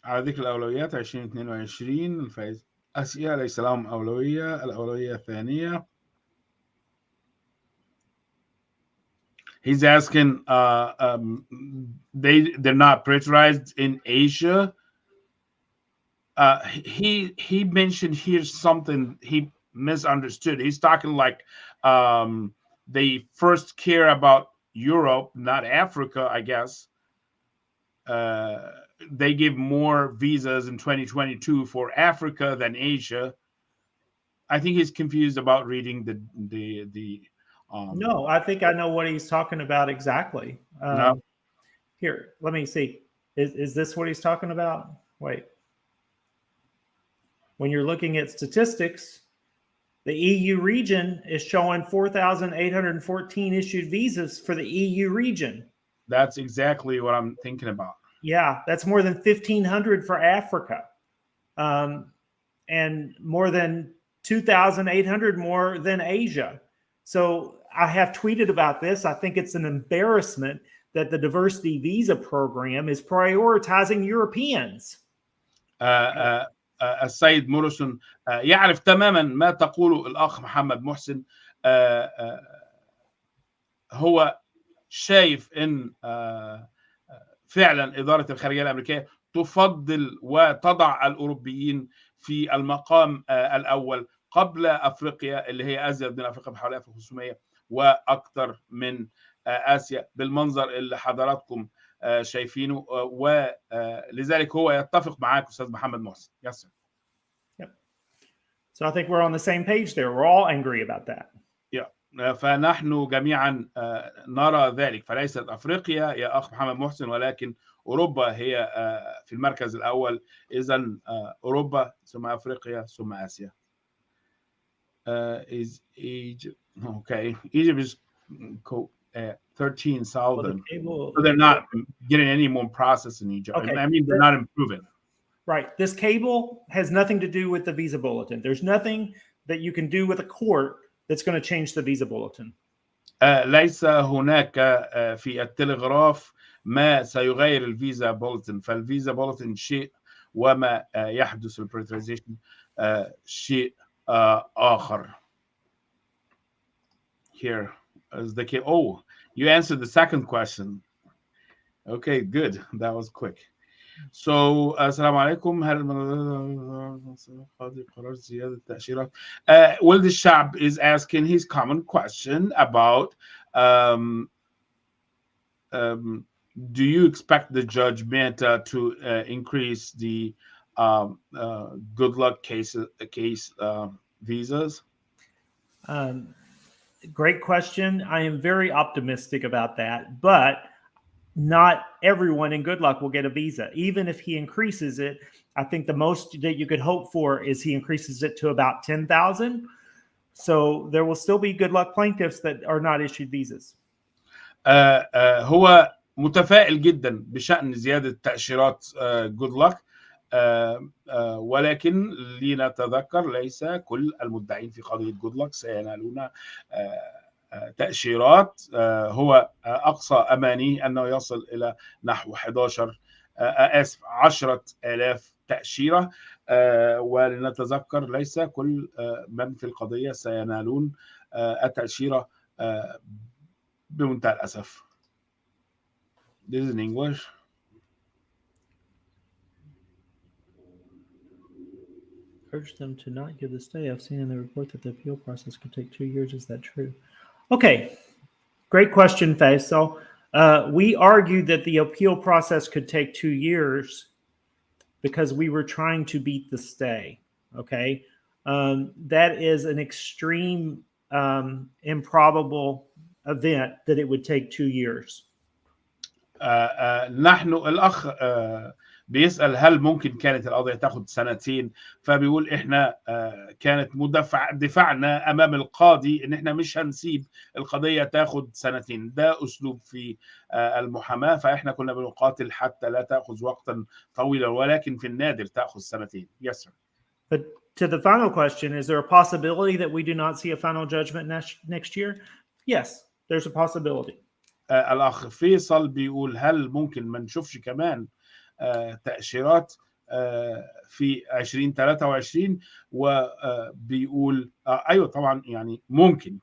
على ذكر الأولويات 2022 الفائز آسيا ليس لهم أولوية. الأولوية الثانية. He's asking, they're not prioritized in Asia. He mentioned here something he misunderstood. He's talking like they first care about Europe, not Africa, I guess. They give more visas in 2022 for Africa than Asia. I think he's confused about reading the no, I think I know what he's talking about exactly. No. Here, let me see. Is this what he's talking about? Wait. When you're looking at statistics, the EU region is showing 4,814 issued visas for the EU region. That's exactly what I'm thinking about. Yeah, that's more than 1,500 for Africa, and more than 2,800 more than Asia. So I have tweeted about this. I think it's an embarrassment that the Diversity Visa program is prioritizing Europeans. السيد موريسون يعرف تماما ما تقوله الأخ محمد محسن. هو شايف إن فعلا إدارة الخارجية الأمريكية تفضل وتضع الأوروبيين في المقام الأول قبل أفريقيا، اللي هي أزيد من أفريقيا بحوالي 1500 وأكثر من آسيا بالمنظر اللي حضراتكم شايفينه. ولذلك هو يتفق معاك أستاذ محمد محسن. Yes, sir. Yep. So I think we're on the same page there. We're all angry about that. Yeah. فنحن جميعا نرى ذلك. فليست أفريقيا يا أخ محمد محسن، ولكن أوروبا هي في المركز الأول. إذن أوروبا ثم أفريقيا ثم آسيا. Is Egypt okay? Egypt is 13,000. So they're not getting any more process in Egypt. Okay. I mean, they're not improving. Right. This cable has nothing to do with the visa bulletin. There's nothing that you can do with a court that's going to change the visa bulletin. ليس هناك في التلغراف ما سيغير الفيزا بولتن. فالفيزا بولتن شيء وما يحدث البريترايزيشن شيء آخر. Here is the key. Oh, you answered the second question. Okay, good. That was quick. So, السلام عليكم. قرار زيادة التأشيرات. ولد الشعب is asking his common question about Um, do you expect the Judge Manta to increase the good luck case visas? Great question. I am very optimistic about that, but not everyone in good luck will get a visa. Even if he increases it, I think the most that you could hope for is he increases it to about 10,000. So there will still be good luck plaintiffs that are not issued visas. هو متفائل جدا بشأن زيادة تأشيرات جود لك، ولكن لنتذكر ليس كل المدعين في قضية جود لك سينالون تأشيرات. هو أقصى أمانيه أنه يصل إلى نحو 10,000 تأشيرة، ولنتذكر ليس كل من في القضية سينالون التأشيرة بمنتهى الأسف. This is in English. Urge them to not give the stay. I've seen in the report that the appeal process could take 2 years. Is that true? Okay, great question, Faisal. We argued that the appeal process could take 2 years because we were trying to beat the stay. Okay, that is an extreme, improbable event that it would take 2 years. نحن الأخ بيسأل هل ممكن كانت القضية تاخد سنتين، فبيقول إحنا كانت دفاعنا أمام القاضي إن إحنا مش هنسيب القضية تاخد سنتين. ده أسلوب في المحاماة، فإحنا كنا بنقاتل حتى لا تأخذ وقتا طويلا، ولكن في النادر تأخذ سنتين. Yes, sir. But to the final question, is there a possibility that we do not see a final judgment next year? Yes, there's a possibility. الأخ فيصل بيقول هل ممكن ما نشوفش كمان تأشيرات في 2023؟ وبيقول أيوة طبعا يعني ممكن،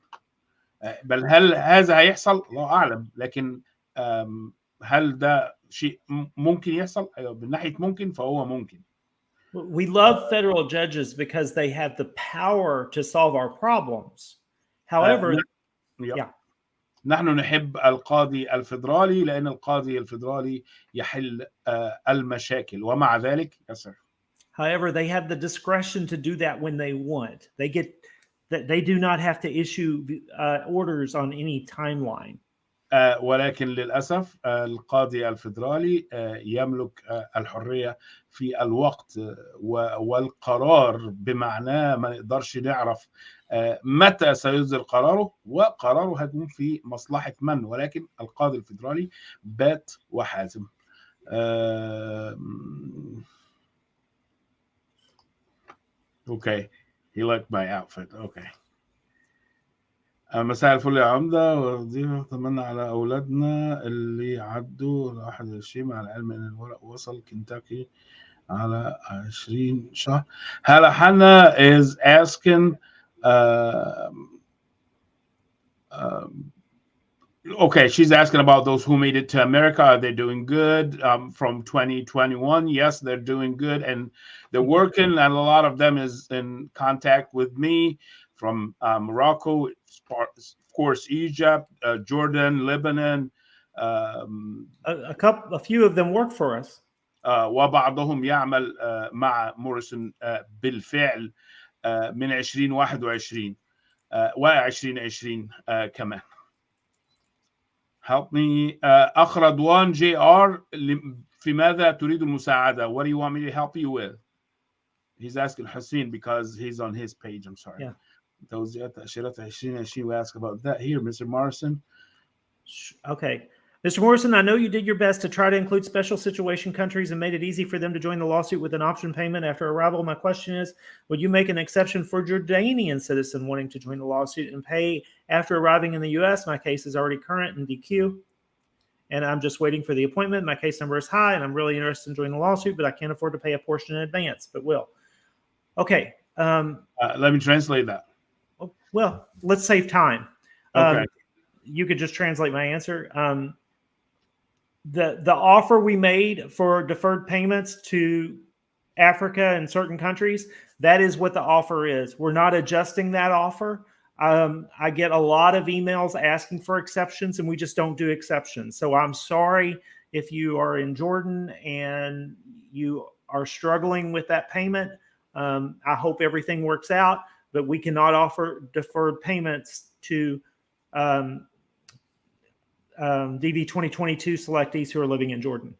بل هل هذا هيحصل؟ الله أعلم، لكن هل ده شيء ممكن يحصل؟ أيوة من ناحية ممكن فهو ممكن. We love federal judges because they have the power to solve our problems. However, yeah. نحن نحب القاضي الفيدرالي لأن القاضي الفيدرالي يحل المشاكل، ومع ذلك yes, sir. However, they have the discretion to do that when they want. They do not have to issue orders on any timeline. ولكن للأسف القاضي الفيدرالي يملك الحرية في الوقت والقرار، بمعنى ما نقدرش نعرف متى سيصدر قراره، وقراره هيكون في مصلحة من، ولكن القاضي الفيدرالي بات وحازم. Okay, he liked my outfit. Okay. مساء الفل يا عمدة ووظيفة. أتمنى على أولادنا اللي عدوا 21 مع العلم إن الورق وصل كنتاكي على 20 شهر. هلا حنا is asking okay, she's asking about those who made it to America. Are they doing good from 2021? Yes, they're doing good, and they're working, and a lot of them is in contact with me from Morocco, of course, Egypt, Jordan, Lebanon. A few of them work for us. وبعضهم يعمل مع موريسون بالفعل من 2021 و2020 كمان. Help me. أخ رضوان JR في ماذا تريد المساعدة? What do you want me to help you with? He's asking Hussein because he's on his page. I'm sorry. Yeah. توزيعات تأشيرات 2020. We ask about that here, Mr. Morrison. Okay. Mr. Morrison, I know you did your best to try to include special situation countries and made it easy for them to join the lawsuit with an option payment after arrival. My question is, would you make an exception for Jordanian citizen wanting to join the lawsuit and pay after arriving in the U.S.? My case is already current in DQ, and I'm just waiting for the appointment. My case number is high, and I'm really interested in joining the lawsuit, but I can't afford to pay a portion in advance, but will. Okay. Let me translate that. Well, let's save time. Okay. You could just translate my answer. The offer we made for deferred payments to Africa and certain countries, that is what the offer is. We're not adjusting that offer. I get a lot of emails asking for exceptions, and we just don't do exceptions. So I'm sorry if you are in Jordan and you are struggling with that payment. I hope everything works out, but we cannot offer deferred payments to DV 2022 selectees who are living in Jordan.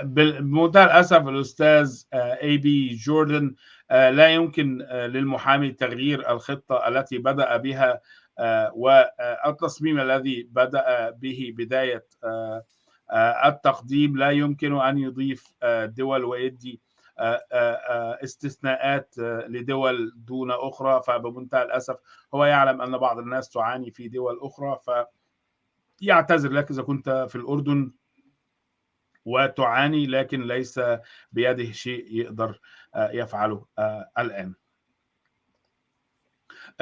بمنتهى الأسف الأستاذ اي بي جوردن لا يمكن للمحامي تغيير الخطة التي بدأ بها والتصميم الذي بدأ به بداية التقديم. لا يمكن أن يضيف دول ويدي استثناءات لدول دون أخرى. فبمنتهى الأسف هو يعلم أن بعض الناس تعاني في دول أخرى، فيعتذر لك إذا كنت في الأردن وتعاني، لكن ليس بيده شيء يقدر يفعله الآن.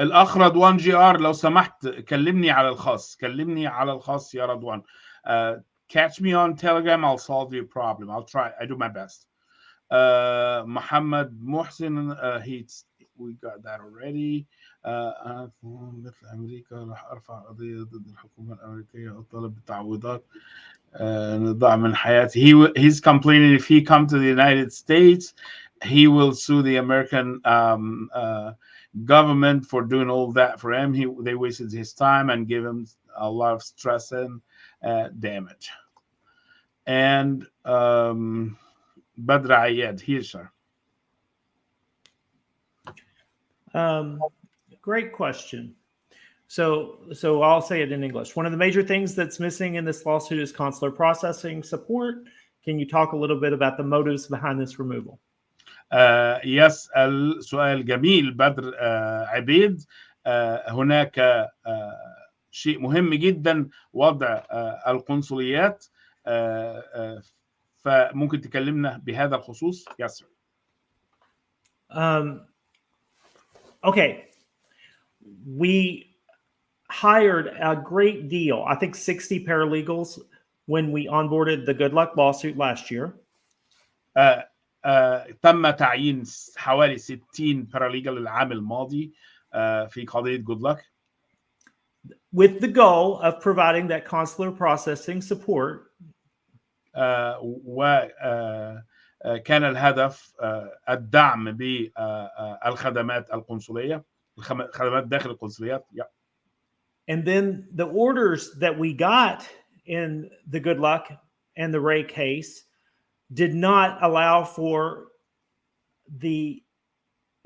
الأخ رضوان جي آر، لو سمحت كلمني على الخاص، كلمني على الخاص يا رضوان. Catch me on Telegram, I'll solve your problem. I'll try, I do my best. محمد محسن, we got that already. مثل أمريكا راح أرفع قضية ضد الحكومة الأمريكية أطالب بتعويضات نضاع من حياته. He's complaining if he come to the United States, he will sue the American government for doing all that for him. They wasted his time and gave him a lot of stress and damage. And Badr Ayed, here, sir. Great question. So I'll say it in English. One of the major things that's missing in this lawsuit is consular processing support. Can you talk a little bit about the motives behind this removal? يسأل سؤال جميل بدر عبيد. هناك شيء مهم جدا وضع القنصليات، فممكن تكلمنا بهذا الخصوص؟ Yes, sir. Okay. We hired a great deal, I think 60 paralegals when we onboarded the Good Luck lawsuit last year. تم تعيين حوالي 60 paralegal العام الماضي في قضية Good Luck, with the goal of providing that consular processing support. وكان الهدف الدعم بالخدمات القنصلية، الخدمات داخل القنصليات. And then the orders that we got in the Good Luck and the Ray case did not allow for the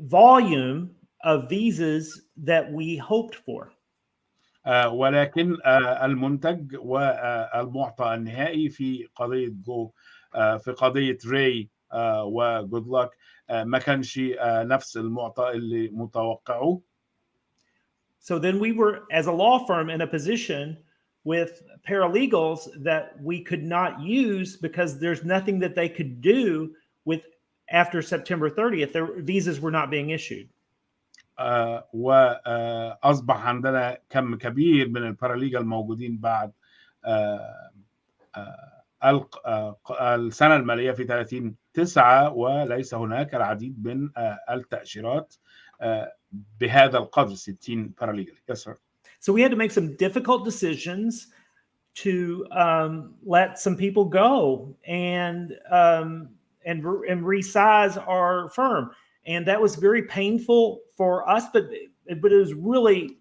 volume of visas that we hoped for. ولكن المنتج والمعطى النهائي في قضية في قضية راي وجود لك ما كانش نفس المعطى اللي متوقعه. So then we were, as a law firm, in a position with paralegals that we could not use because there's nothing that they could do with after September 30th. Their visas were not being issued. وأصبح عندنا كم كبير من الباراليجال موجودين بعد السنة المالية في 30/9 وليس هناك العديد من التأشيرات بهذا القدر 60 paralegal. Yes, sir. So we had to make some difficult decisions to let some people go and resize our firm, and that was very painful for us. But it was really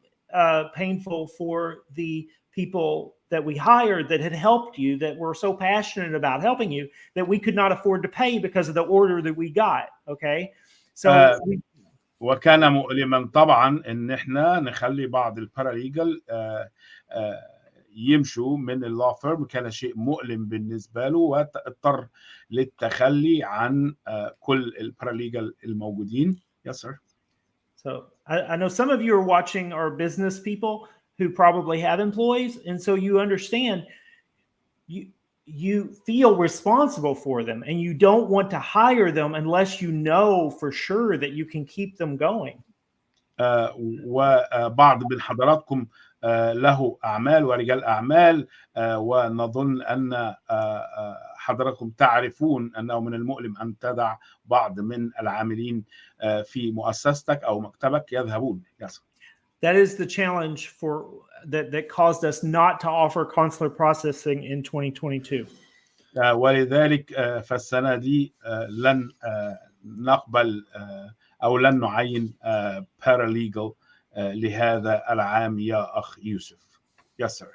painful for the people that we hired that had helped you, that were so passionate about helping you, that we could not afford to pay because of the order that we got. Okay, so. وكان مؤلما طبعا ان احنا نخلي بعض الباراليجل يمشوا من اللو فيرم، كان شيء مؤلم بالنسبه له واضطر للتخلي عن كل الباراليجل الموجودين. Yes, sir. So I know some of you are watching are business people who probably have employees, and so you understand you feel responsible for them, and you don't want to hire them unless you know for sure that you can keep them going. وبعض من حضراتكم له أعمال ورجال أعمال، ونظن أن حضراتكم تعرفون أنه من المؤلم أن تدع بعض من العاملين في مؤسستك أو مكتبك يذهبون. Yes. That is the challenge for that caused us not to offer consular processing in 2022. ولذلك فالسنة دي لن نقبل أو لن نعين paralegal لهذا العام يا أخ يوسف. Yes, sir.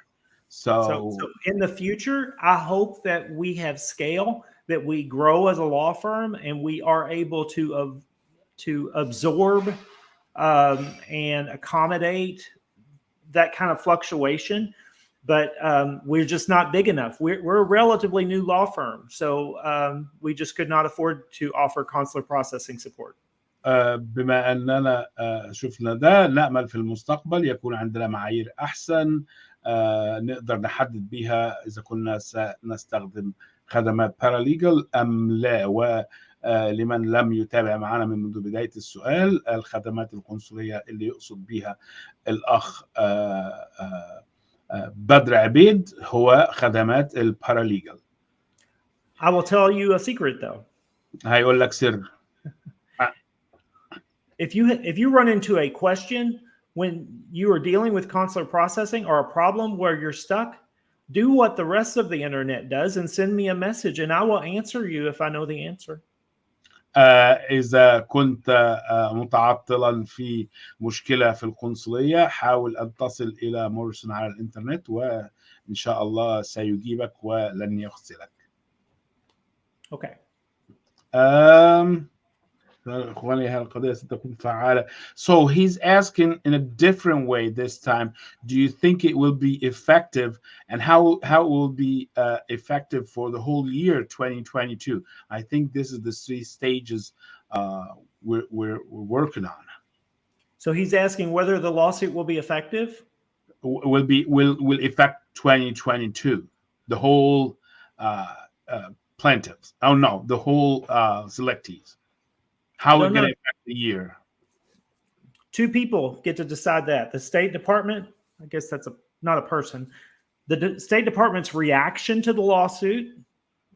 So in the future, I hope that we have scale, that we grow as a law firm, and we are able to absorb and accommodate that kind of fluctuation. But we're just not big enough. We're a relatively new law firm, so we just could not afford to offer consular processing support. بما أننا شفنا ده، نأمل في المستقبل يكون عندنا معايير أحسن نقدر نحدد بها إذا كنا سنستخدم خدمات paralegal أم لا. ولمن لم يتابع معنا منذ بداية السؤال، الخدمات القنصلية اللي يقصد بها الأخ بدر عبيد هو خدمات الباراليجل. I will tell you a secret though. هيقول لك سر. If you run into a question when you are dealing with consular processing or a problem where you're stuck, do what the rest of the internet does and send me a message and I will answer you if I know the answer. إذا كنت متعطلا في مشكلة في القنصلية، حاول أن تصل إلى موريسون على الإنترنت وإن شاء الله سيجيبك ولن يخذلك. Okay. القضية ستكون فعالة. So he's asking in a different way this time. Do you think it will be effective, and how it will be effective for the whole year 2022? I think this is the 3 stages we're working on. So he's asking whether the lawsuit will be effective. Will affect 2022, the whole plaintiffs. Oh no, the whole selectees. How it's going to affect the year? 2 people get to decide that. The State Department, I guess that's not a person. The State Department's reaction to the lawsuit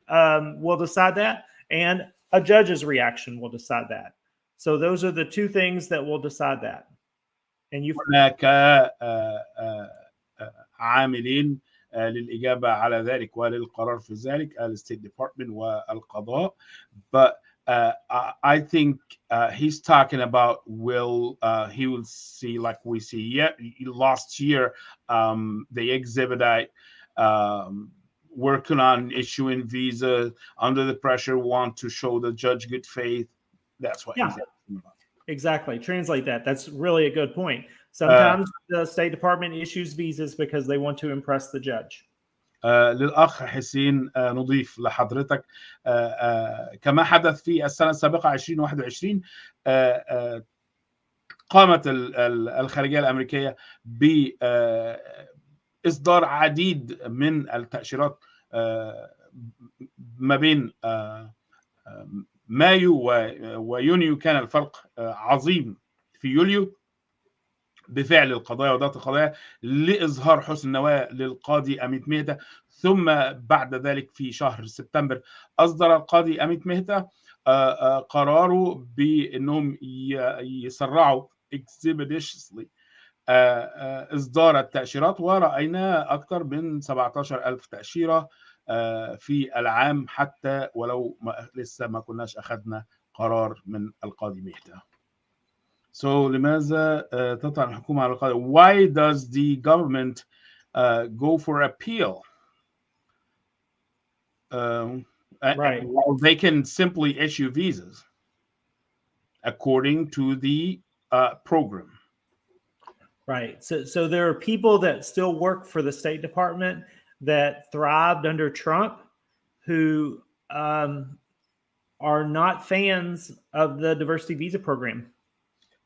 will decide that, and a judge's reaction will decide that. So those are the 2 things that will decide that. And you هناك عاملين للإجابة على ذلك وللقرار في ذلك، الستيت ديبارتمنت والقضاء. But I think he's talking about he will see, like we see last year, the exhibit working on issuing visas under the pressure, want to show the judge good faith. That's what he's asking about. Exactly. Translate that. That's really a good point. Sometimes the State Department issues visas because they want to impress the judge. للأخ حسين نضيف لحضرتك كما حدث في السنة السابقة 2021 قامت الخارجية الأمريكية بإصدار عديد من التأشيرات ما بين مايو ويونيو. كان الفرق عظيم في يوليو بفعل القضايا وضغط القضايا لإظهار حسن النوايا للقاضي أميت مهدة. ثم بعد ذلك في شهر سبتمبر أصدر القاضي أميت مهدة قراره بأنهم يسرعوا expeditiously إصدار التأشيرات، ورأينا أكثر من 17,000 تأشيرة في العام، حتى ولو لسه ما كناش أخذنا قرار من القاضي مهدة. So لماذا تطعن الحكومة على القاضي? Why does the government go for appeal? Right. Well, they can simply issue visas according to the program. Right. So there are people that still work for the State Department that thrived under Trump who are not fans of the Diversity Visa Program.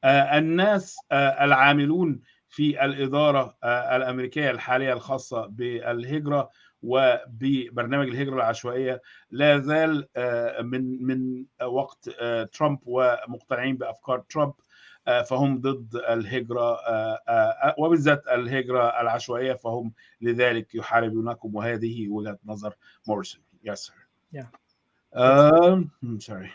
الناس العاملون في الإدارة الأمريكية الحالية الخاصة بالهجرة وببرنامج الهجرة العشوائية لا زال من وقت ترامب ومقتنعين بأفكار ترامب، فهم ضد الهجرة وبالذات الهجرة العشوائية، فهم لذلك يحاربونكم، وهذه وجهة نظر موريسون. Yes, sir. Yeah. I'm sorry.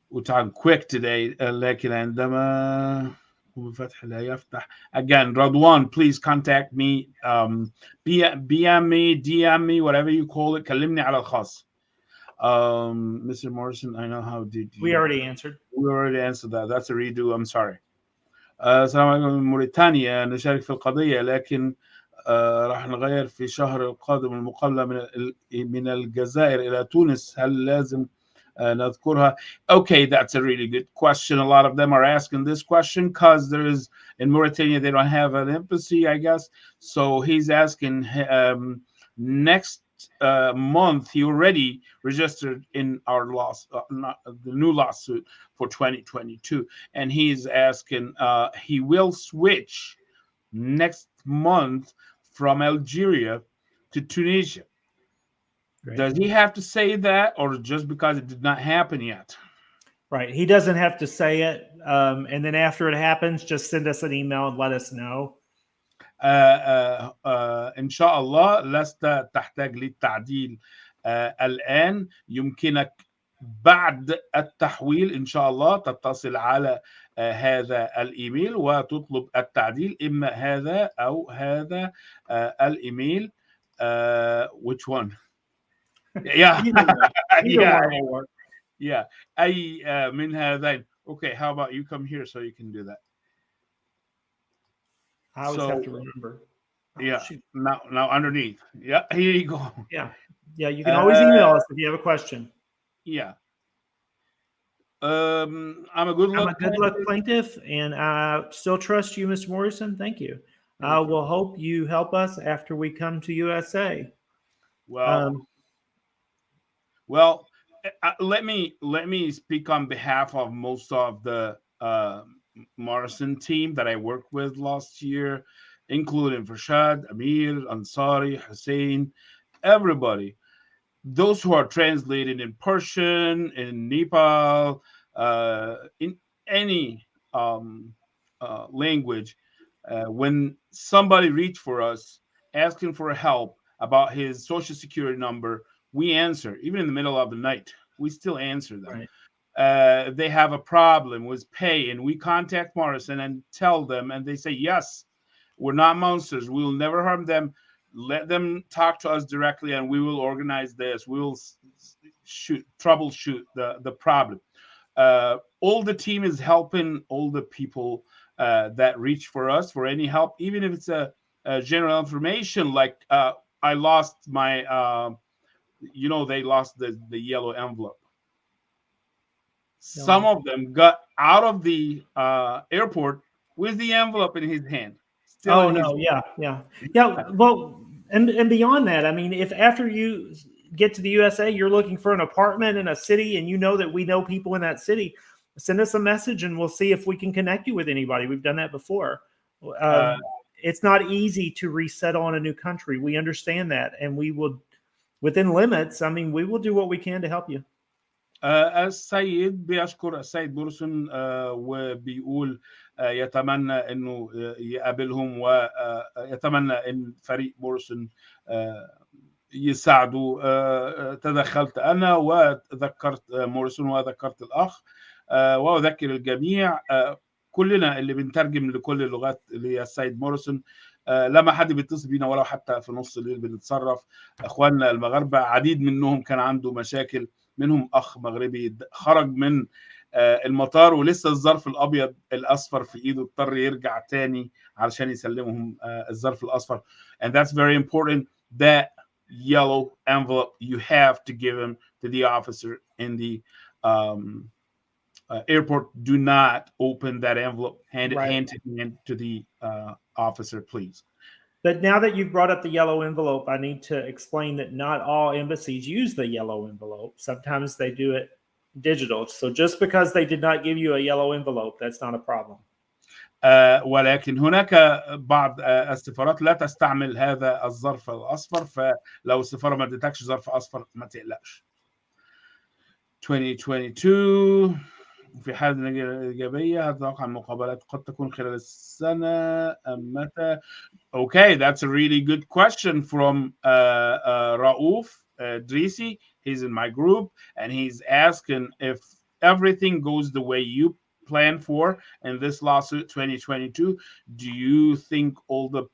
We're talking quick today. لكن عندما وبفتح لا يفتح. Again, Radwan, please contact me. BM me, DM me, whatever you call it. كلمني على الخاص. Mr. Morrison, I know how did you... We already answered. We already answered that. That's a redo. I'm sorry. السلام عليكم من موريتانيا، نشارك في القضية لكن راح نغير في شهر القادم المقابلة من الجزائر إلى تونس، هل لازم نذكرها? Okay, that's a really good question. A lot of them are asking this question because there is, in Mauritania, they don't have an embassy, I guess. So he's asking next month, he already registered in our the new lawsuit for 2022. And he's asking, he will switch next month from Algeria to Tunisia. Right. Does he have to say that, or just because it did not happen yet? Right. He doesn't have to say it. And then after it happens, just send us an email and let us know. إن شاء الله لست تحتاج للتعديل الآن. يمكنك بعد التحويل إن شاء الله تتصل على هذا الإيميل وتطلب التعديل، إما هذا أو هذا الإيميل. Which one? Yeah. Yeah. أي من هذين. Okay, how about you come here so you can do that? I always have to remember. Yeah. Shoot. Now underneath. Yeah. Here you go. Yeah. Yeah. You can always email us if you have a question. Yeah. I'm a good luck plaintiff, and I still trust you, Mr. Morrison. Thank you. I will hope you help us after we come to USA. Well, let me speak on behalf of most of the Morrison team that I worked with last year, including Farshad, Amir, Ansari, Hussein, everybody. Those who are translated in Persian, in Nepal, in any language, when somebody reached for us asking for help about his social security number, we answer. Even in the middle of the night, we still answer them. Right. They have a problem with pay, and we contact Morrison and tell them, and they say, yes, we're not monsters. We will never harm them. Let them talk to us directly, and we will organize this. We will troubleshoot the problem. All the team is helping all the people that reach for us for any help, even if it's a general information, like I lost my, they lost the yellow envelope. Some of them got out of the airport with the envelope in his hand. Yeah. Well, and beyond that, I mean, if after you get to the USA, you're looking for an apartment in a city, and you know that we know people in that city, send us a message, and we'll see if we can connect you with anybody. We've done that before. It's not easy to resettle in a new country. We understand that, and we will, within limits, I mean, we will do what we can to help you. السيد بيشكر السيد مورسون وبيقول يتمنى انه يقابلهم ويتمنى ان فريق مورسون يساعدوا. تدخلت انا وذكرت مورسون وذكرت الاخ واذكر الجميع كلنا اللي بنترجم لكل اللغات للسيد مورسون. لما حد بيتصل بينا ولو حتى في نص الليل بنتصرف. اخواننا المغاربه عديد منهم كان عنده مشاكل، منهم اخ مغربي خرج من المطار ولسه الظرف الابيض الاصفر في ايده، اضطر يرجع تاني علشان يسلمهم الظرف الاصفر. And that's very important. That yellow envelope, you have to give him to the officer in the airport. Do not open that envelope. Hand it to the officer, please. But now that you've brought up the yellow envelope, I need to explain that not all embassies use the yellow envelope. Sometimes they do it digital. So just because they did not give you a yellow envelope, that's not a problem. ولكن هناك بعض السفارات لا تستعمل هذا الظرف الأصفر، فلو السفارة ما ادتكش ظرف أصفر ما تقلقش. 2022 في حال النتيجة الإيجابية هتتوقع المقابلات قد تكون خلال السنة أم متى؟ Okay, that's a really good question from Raouf Drisi. He's in my group, and he's asking if everything goes the way you plan for in this lawsuit 2022? Do you think all the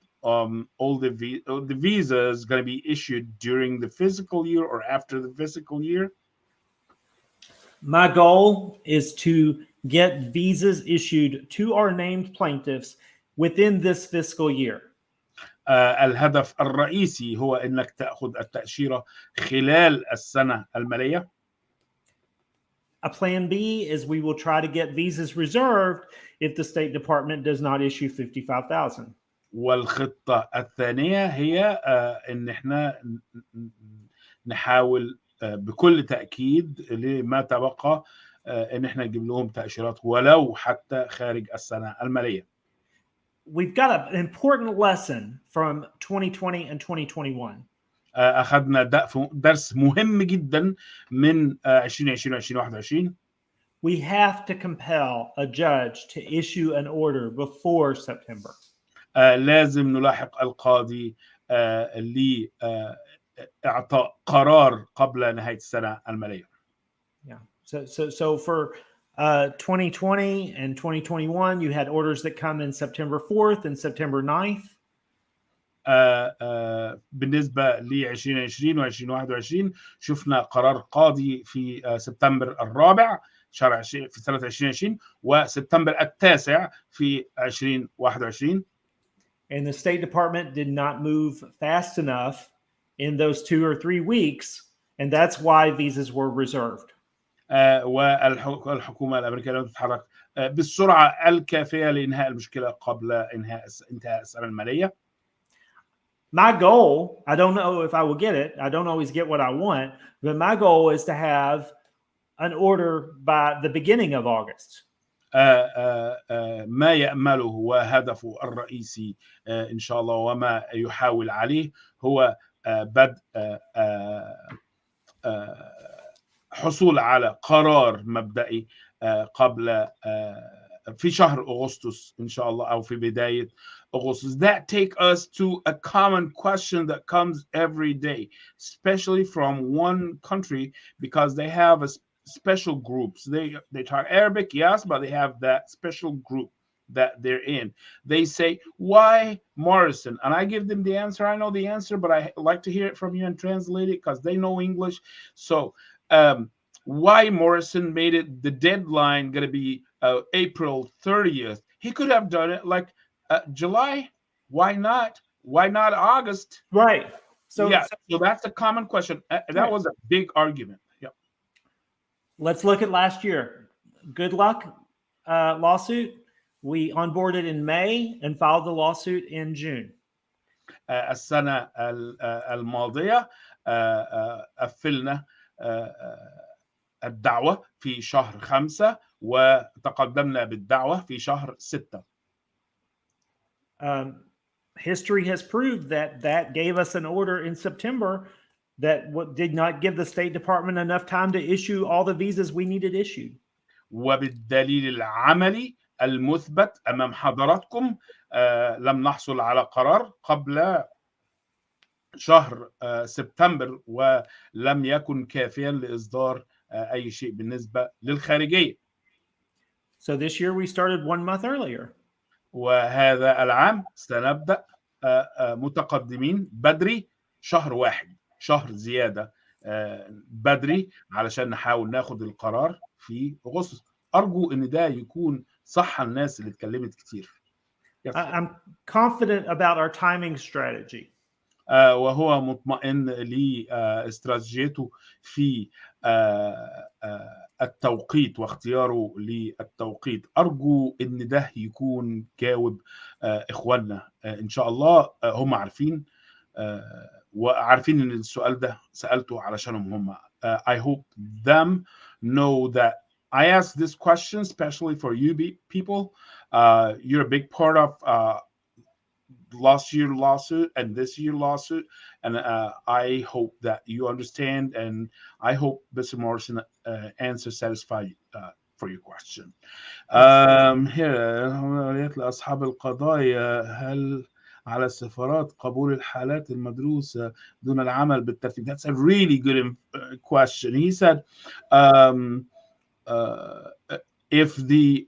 visa is going to be issued during the fiscal year or after the fiscal year? My goal is to get visas issued to our named plaintiffs within this fiscal year. الهدف الرئيسي هو انك تاخذ التاشيره خلال السنه الماليه. A plan B is we will try to get visas reserved if the State Department does not issue 55,000. والخطه الثانيه هي ان احنا نحاول بكل تاكيد لما تبقى ان احنا نجيب لهم تاشيرات ولو حتى خارج السنه الماليه. We've got an important lesson from 2020 and 2021. اخذنا درس مهم جدا من 2020 و 2021. We have to compel a judge to issue an order before September. لازم نلاحق القاضي لإعطاء قرار قبل نهاية السنة المالية. Yeah. So for 2020 and 2021, you had orders that come in September 4th and September 9th. بالنسبة ل 2020 و 2021 شفنا قرار قاضي في سبتمبر الرابع شهر في سنة 2020 وسبتمبر التاسع في 2021. And the State Department did not move fast enough in those 2 or 3 weeks, and that's why visas were reserved. والحكومة الأمريكية لم تتحرك بالسرعة الكافية لإنهاء المشكلة قبل انتهاء السنة المالية. My goal, I don't know if I will get it. I don't always get what I want, but my goal is to have an order by the beginning of August. ما يأمله وهدفه الرئيسي إن شاء الله وما يحاول عليه هو بدء حصول على قرار مبدئي قبل في شهر أغسطس إن شاء الله أو في بداية أغسطس. That take us to a common question that comes every day, especially from one country because they have a special groups. They talk Arabic, yes, but they have that special group that they're in. They say, why Morrison? And I give them the answer. I know the answer, but I like to hear it from you and translate it because they know English. So why Morrison made it the deadline going to be April 30th? He could have done it like July. Why not? Why not August? Right. So that's a common question. That was a big argument. Yeah. Let's look at last year. Good luck lawsuit. We onboarded in May and filed the lawsuit in June. السنة الماضية قفلنا الدعوة في شهر 5 وتقدمنا بالدعوة في شهر 6. History has proved that gave us an order in September that did not give the State Department enough time to issue all the visas we needed issued. وبالدليل العملي المثبت أمام حضراتكم لم نحصل على قرار قبل شهر سبتمبر ولم يكن كافيا لإصدار أي شيء بالنسبة للخارجية. So this year we started 1 month earlier. وهذا العام سنبدأ متقدمين بدري شهر زيادة بدري علشان نحاول ناخد القرار في أغسطس. أرجو إن ده يكون صح الناس اللي اتكلمت كتير. I'm confident about our timing strategy. وهو مطمئن لاستراتيجيته في التوقيت واختياره للتوقيت. أرجو إن ده يكون جاوب إخواننا إن شاء الله. هم عارفين وعارفين إن السؤال ده سألته علشانهم هم. I hope them know that I ask this question especially for you people. You're a big part of last year lawsuit and this year lawsuit, and I hope that you understand, and I hope Mr. Morrison answer satisfied for your question. Here لأصحاب القضايا هل على السفارات قبول الحالات المدروسة دون العمل بالترتيب? That's a really good question. He said if the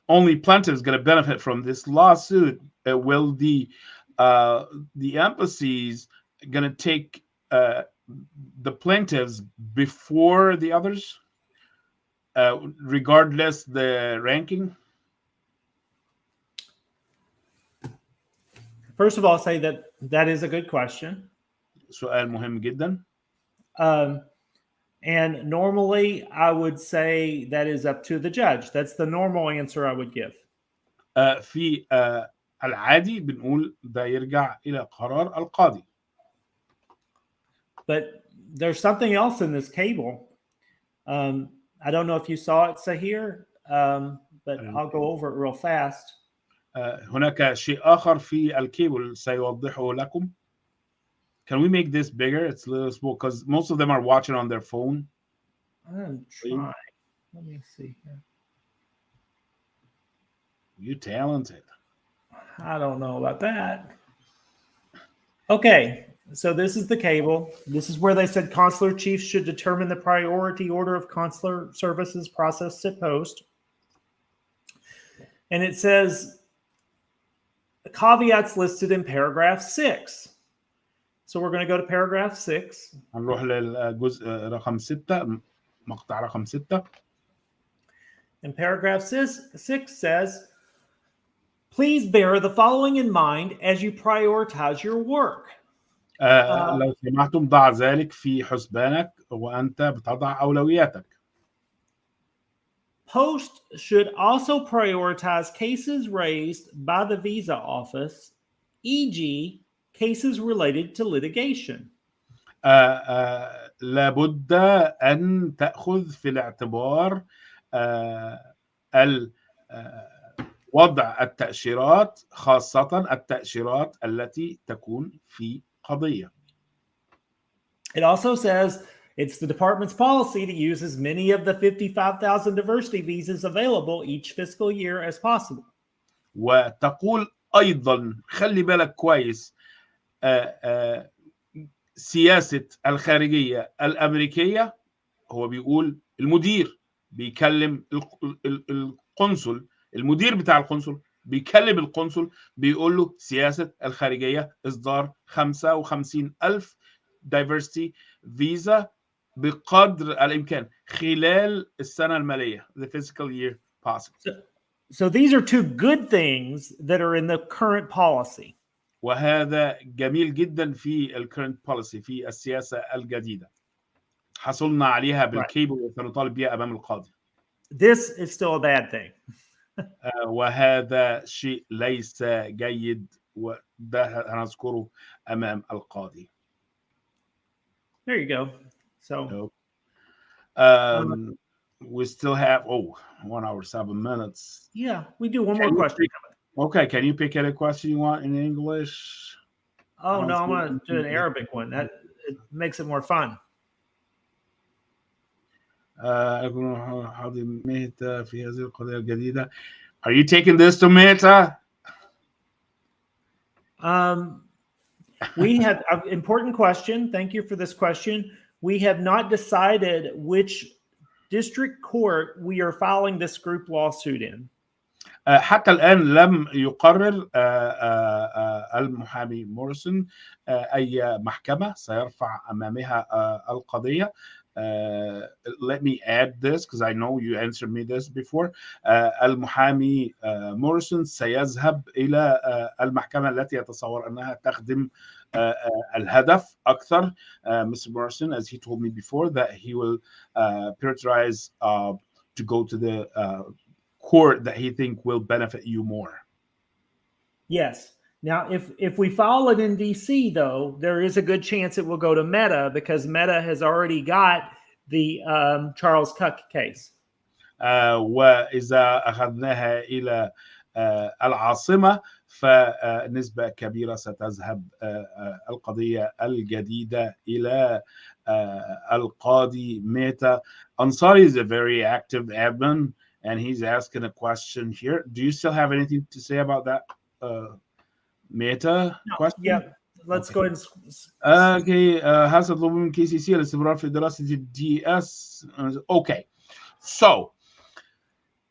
only plaintiff is going to benefit from this lawsuit, will the embassies going to take the plaintiffs before the others, regardless the ranking? First of all, I'll say that is a good question. سؤال مهم جدا. And normally I would say that is up to the judge. That's the normal answer I would give. في العادي بنقول ده يرجع إلى قرار القاضي. But there's something else in this cable. I don't know if you saw it, Saher, but I'll go over it real fast. هناك شيء آخر في الكيبل سيوضحه لكم. Can we make this bigger? It's a little small because most of them are watching on their phone. I'm trying. Let me see here. You talented. I don't know about that. Okay, so this is the cable. This is where they said consular chiefs should determine the priority order of consular services processed at post. And it says the caveats listed in paragraph 6. So we're going to go to paragraph 6. هنروح للجزء رقم 6 مقطع رقم 6. And paragraph 6 says, please bear the following in mind as you prioritize your work. لو سمحتم ضع ذلك في حسبانك وأنت بتضع أولوياتك. Post should also prioritize cases raised by the visa office, e.g., cases related to litigation. لابد أن تأخذ في الاعتبار وضع التأشيرات، خاصة التأشيرات التي تكون في قضية. It also says it's the department's policy to use as many of the 55,000 diversity visas available each fiscal year as possible. وتقول أيضا خلي بالك كويس سياسة الخارجية الأمريكية، هو بيقول المدير بيكلم القنصل، المدير بتاع القنصل بيكلم القنصل بيقول له سياسة الخارجية إصدار 55,000 diversity visa بقدر الإمكان خلال السنة المالية, the fiscal year possible. So these are two good things that are in the current policy. وهذا جميل جدا في ال current policy في السياسة الجديدة. حصلنا عليها بالكيبل وسنطالب بها أمام القاضي. This is still a bad thing. وهذا شيء ليس جيد وده هنذكره أمام القاضي. There you go. So we still have 1 hour 7 minutes. Yeah, we do one more question. Okay, can you pick any question you want in English? Oh no, I'm going to do an Arabic one. That it makes it more fun. Are you taking this to Meta? We have an important question. Thank you for this question. We have not decided which district court we are filing this group lawsuit in. حتى الآن لم يقرر المحامي موريسون أي محكمة سيرفع أمامها القضية. Let me add this because I know you answered me this before. المحامي موريسون سيذهب إلى المحكمة التي يتصور أنها تخدم الهدف أكثر. Mr. Morrison, as he told me before, that he will prioritize to go to the court that he think will benefit you more. Yes. Now, if we file it in DC, though, there is a good chance it will go to Meta because Meta has already got the Charles Cuck case. وإذا أخذناها إلى العاصمة فنسبة كبيرة ستذهب القضية الجديدة إلى القاضي ميتا. Ansari is a very active admin, and he's asking a question here. Do you still have anything to say about that Meta question? Yeah. let's go ahead and اوكي هل تطلب من KCC الاستمرار في دراسة DS? Okay, so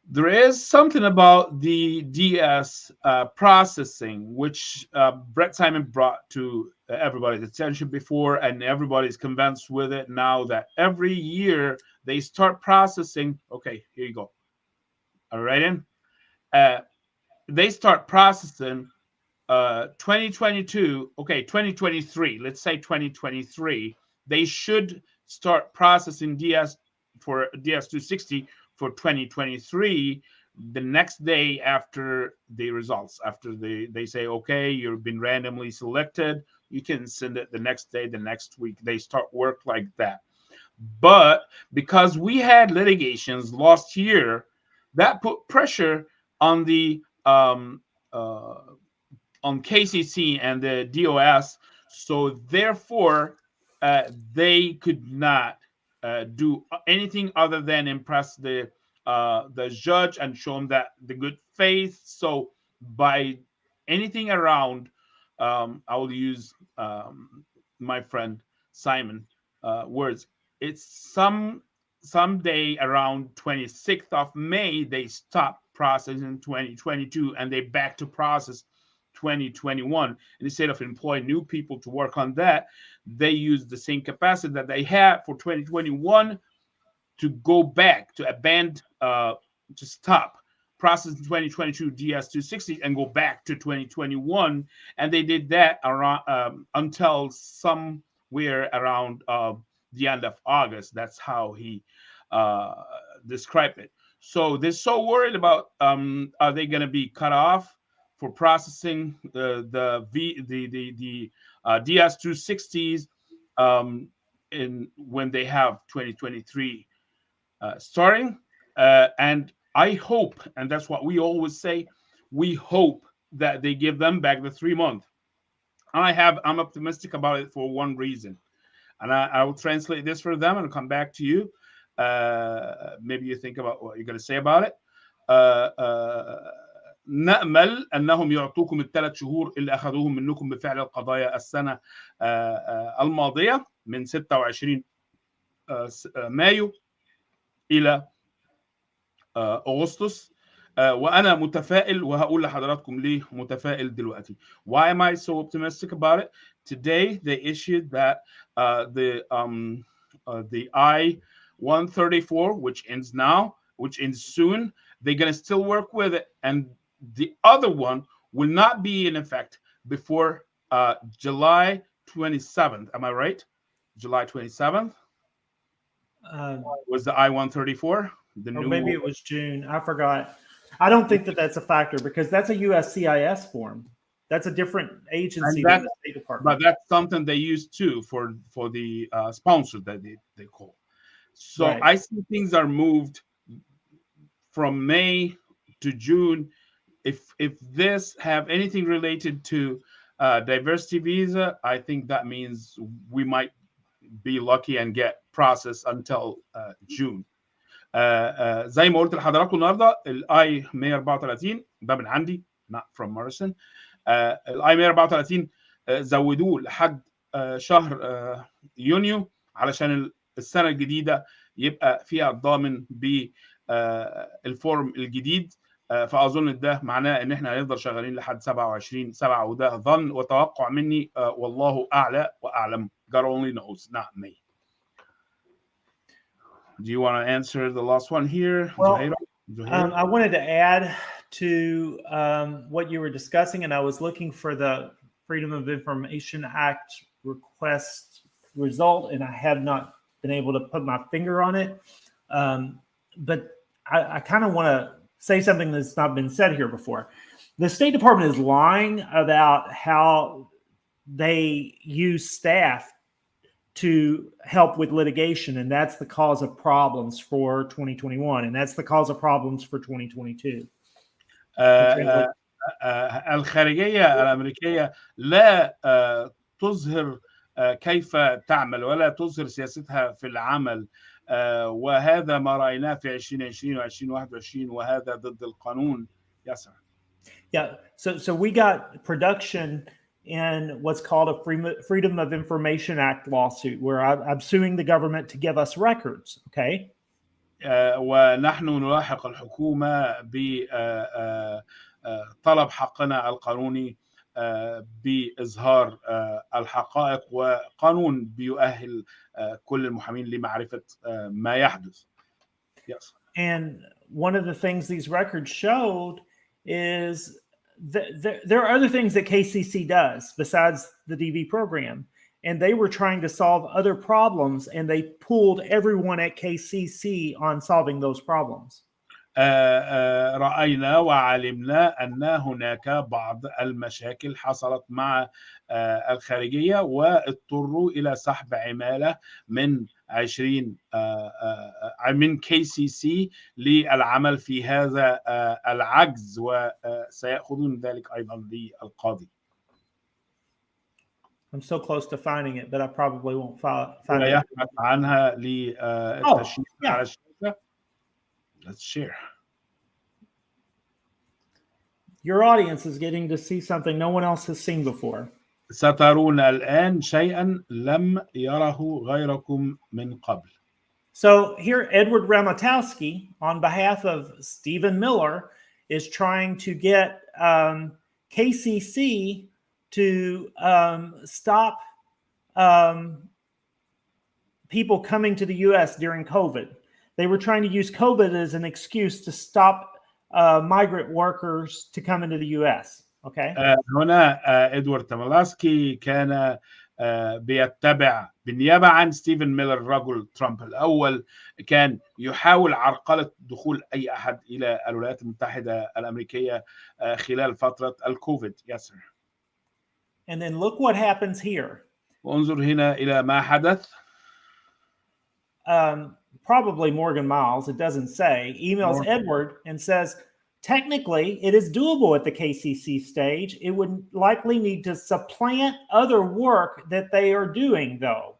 there is something about the DS processing, which Brett Simon brought to everybody's attention before, and everybody's convinced with it now that every year they start processing. Okay, here you go. All right, in. They start processing 2022. Okay, 2023. Let's say 2023. They should start processing DS for DS260 for 2023 the next day after the results. After they say, okay, you've been randomly selected, you can send it the next day, the next week. They start work like that. But because we had litigations last year, that put pressure on the on KCC and the DOS, so therefore they could not do anything other than impress the judge and show him that the good faith. So by anything around, I will use my friend Simon words. It's someday around 26th of May they stop processing 2022 and they back to process 2021. And instead of employing new people to work on that, they use the same capacity that they had for 2021 to go back to abandon to stop processing 2022 DS260 and go back to 2021. And they did that around until somewhere around the end of August. That's how he described it. So they're so worried about are they going to be cut off for processing the DS260s in when they have 2023 starting. And I hope, and that's what we always say, we hope that they give them back the 3 month. I'm optimistic about it for one reason. And I will translate this for them and come back to you. Maybe you think about what you're going to say about it. نأمل أنهم يعطوكم ال3 شهور اللي أخذوهم منكم بفعل القضايا السنة الماضية من 26 مايو إلى أغسطس. وأنا متفائل وهقول لحضراتكم ليه متفائل دلوقتي. Why am I so optimistic about it? Today they issued that the I-134, which ends soon, they're going to still work with it, and the other one will not be in effect before July 27th. Am I right? July 27th was the I-134. Maybe it was June. I forgot. I don't think that that's a factor because that's a USCIS form. That's a different agency than the State Department. But that's something they use too for the sponsor that they call. So right. I see things are moved from May to June. If this have anything related to diversity visa, I think that means we might be lucky and get processed until June. زي ما قلت لحضراتكم النهارده الاي 134 ده من عندي not from Morrison. الاي 134 زودوه لحد شهر يونيو علشان السنه الجديده يبقى فيها ضامن بالفورم الجديد. فاظن ده معناه ان احنا هنفضل شغالين لحد 27/7 وده ظن وتوقع مني والله اعلى واعلم. God only knows, not me. Do you want to answer the last one here? Well, I wanted to add to what you were discussing, and I was looking for the Freedom of Information Act request result, and I have not been able to put my finger on it. But I kind of want to say something that's not been said here before. The State Department is lying about how they use staff to help with litigation, and that's the cause of problems for 2021, and that's the cause of problems for 2022. الخارجية الأمريكية لا تظهر كيف تعمل ولا تظهر سياستها في العمل، وهذا ما رأيناه في 2020 و2021 وهذا ضد القانون. Yes, sir. Yeah, so we got production in what's called a Freedom of Information Act lawsuit, where I'm suing the government to give us records. Okay. ونحن نلاحق الحكومة بطلب حقنا القانوني بإظهار الحقائق، وقانون بيؤهل كل المحامين لمعرفة ما يحدث. Yes. And one of the things these records showed is that there are other things that KCC does besides the DV program. And they were trying to solve other problems, and they pulled everyone at KCC on solving those problems. رأينا وعلمنا أن هناك بعض المشاكل حصلت مع الخارجية، واضطروا إلى سحب عمالة من 20 من KCC للعمل في هذا العجز، وسيأخذون ذلك أيضا للقاضي. I'm so close to finding it, but I probably won't find it. يبحث عنها للتشييد على الشاشة. Let's share. Your audience is getting to see something no one else has seen before. سترون الآن شيئا لم يره غيركم من قبل. So here, Edward Ramatowski, on behalf of Stephen Miller, is trying to get KCC to stop people coming to the U.S. during COVID. They were trying to use COVID as an excuse to stop migrant workers to come into the U.S. Okay. هنا إدوارد تملاسكي كان بيتبع بالنيابة عن ستيفن ميلر رجل ترامب الأول، كان يحاول عرقلة دخول أي أحد إلى الولايات المتحدة الأمريكية خلال فترة الكوفيد. Yes, sir. And then look what happens here. وانظر هنا إلى ما حدث. Probably Morgan Miles, it doesn't say, emails Edward and says, technically, it is doable at the KCC stage. It would likely need to supplant other work that they are doing, though.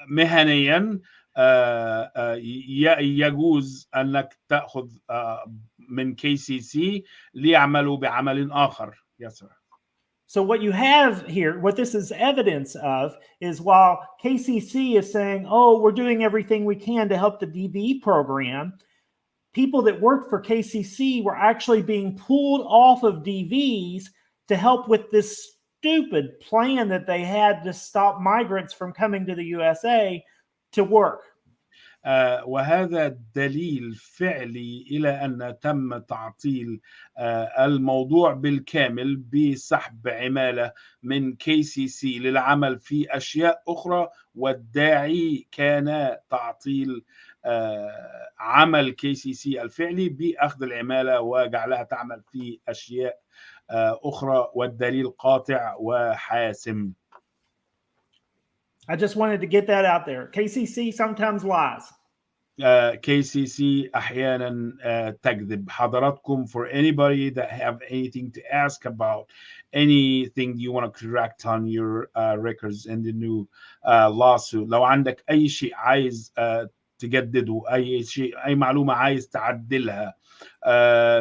مهنيا يجوز أنك تأخذ من KCC ليعملوا بعمل آخر. Yes, sir. So what you have here, what this is evidence of, is while KCC is saying, oh, we're doing everything we can to help the DV program, people that worked for KCC were actually being pulled off of DVs to help with this stupid plan that they had to stop migrants from coming to the USA to work. وهذا دليل فعلي إلى أن تم تعطيل الموضوع بالكامل بسحب عمالة من KCC للعمل في أشياء أخرى، والداعي كان تعطيل عمل KCC الفعلي بأخذ العمالة وجعلها تعمل في أشياء أخرى، والدليل قاطع وحاسم. I just wanted to get that out there. KCC sometimes lies. KCC أحيانا تكذب. حضراتكم, for anybody that have anything to ask about anything you want to correct on your records in the new lawsuit, لو عندك أي شيء عايز تجدده، أي شيء، أي معلومة عايز تعدلها.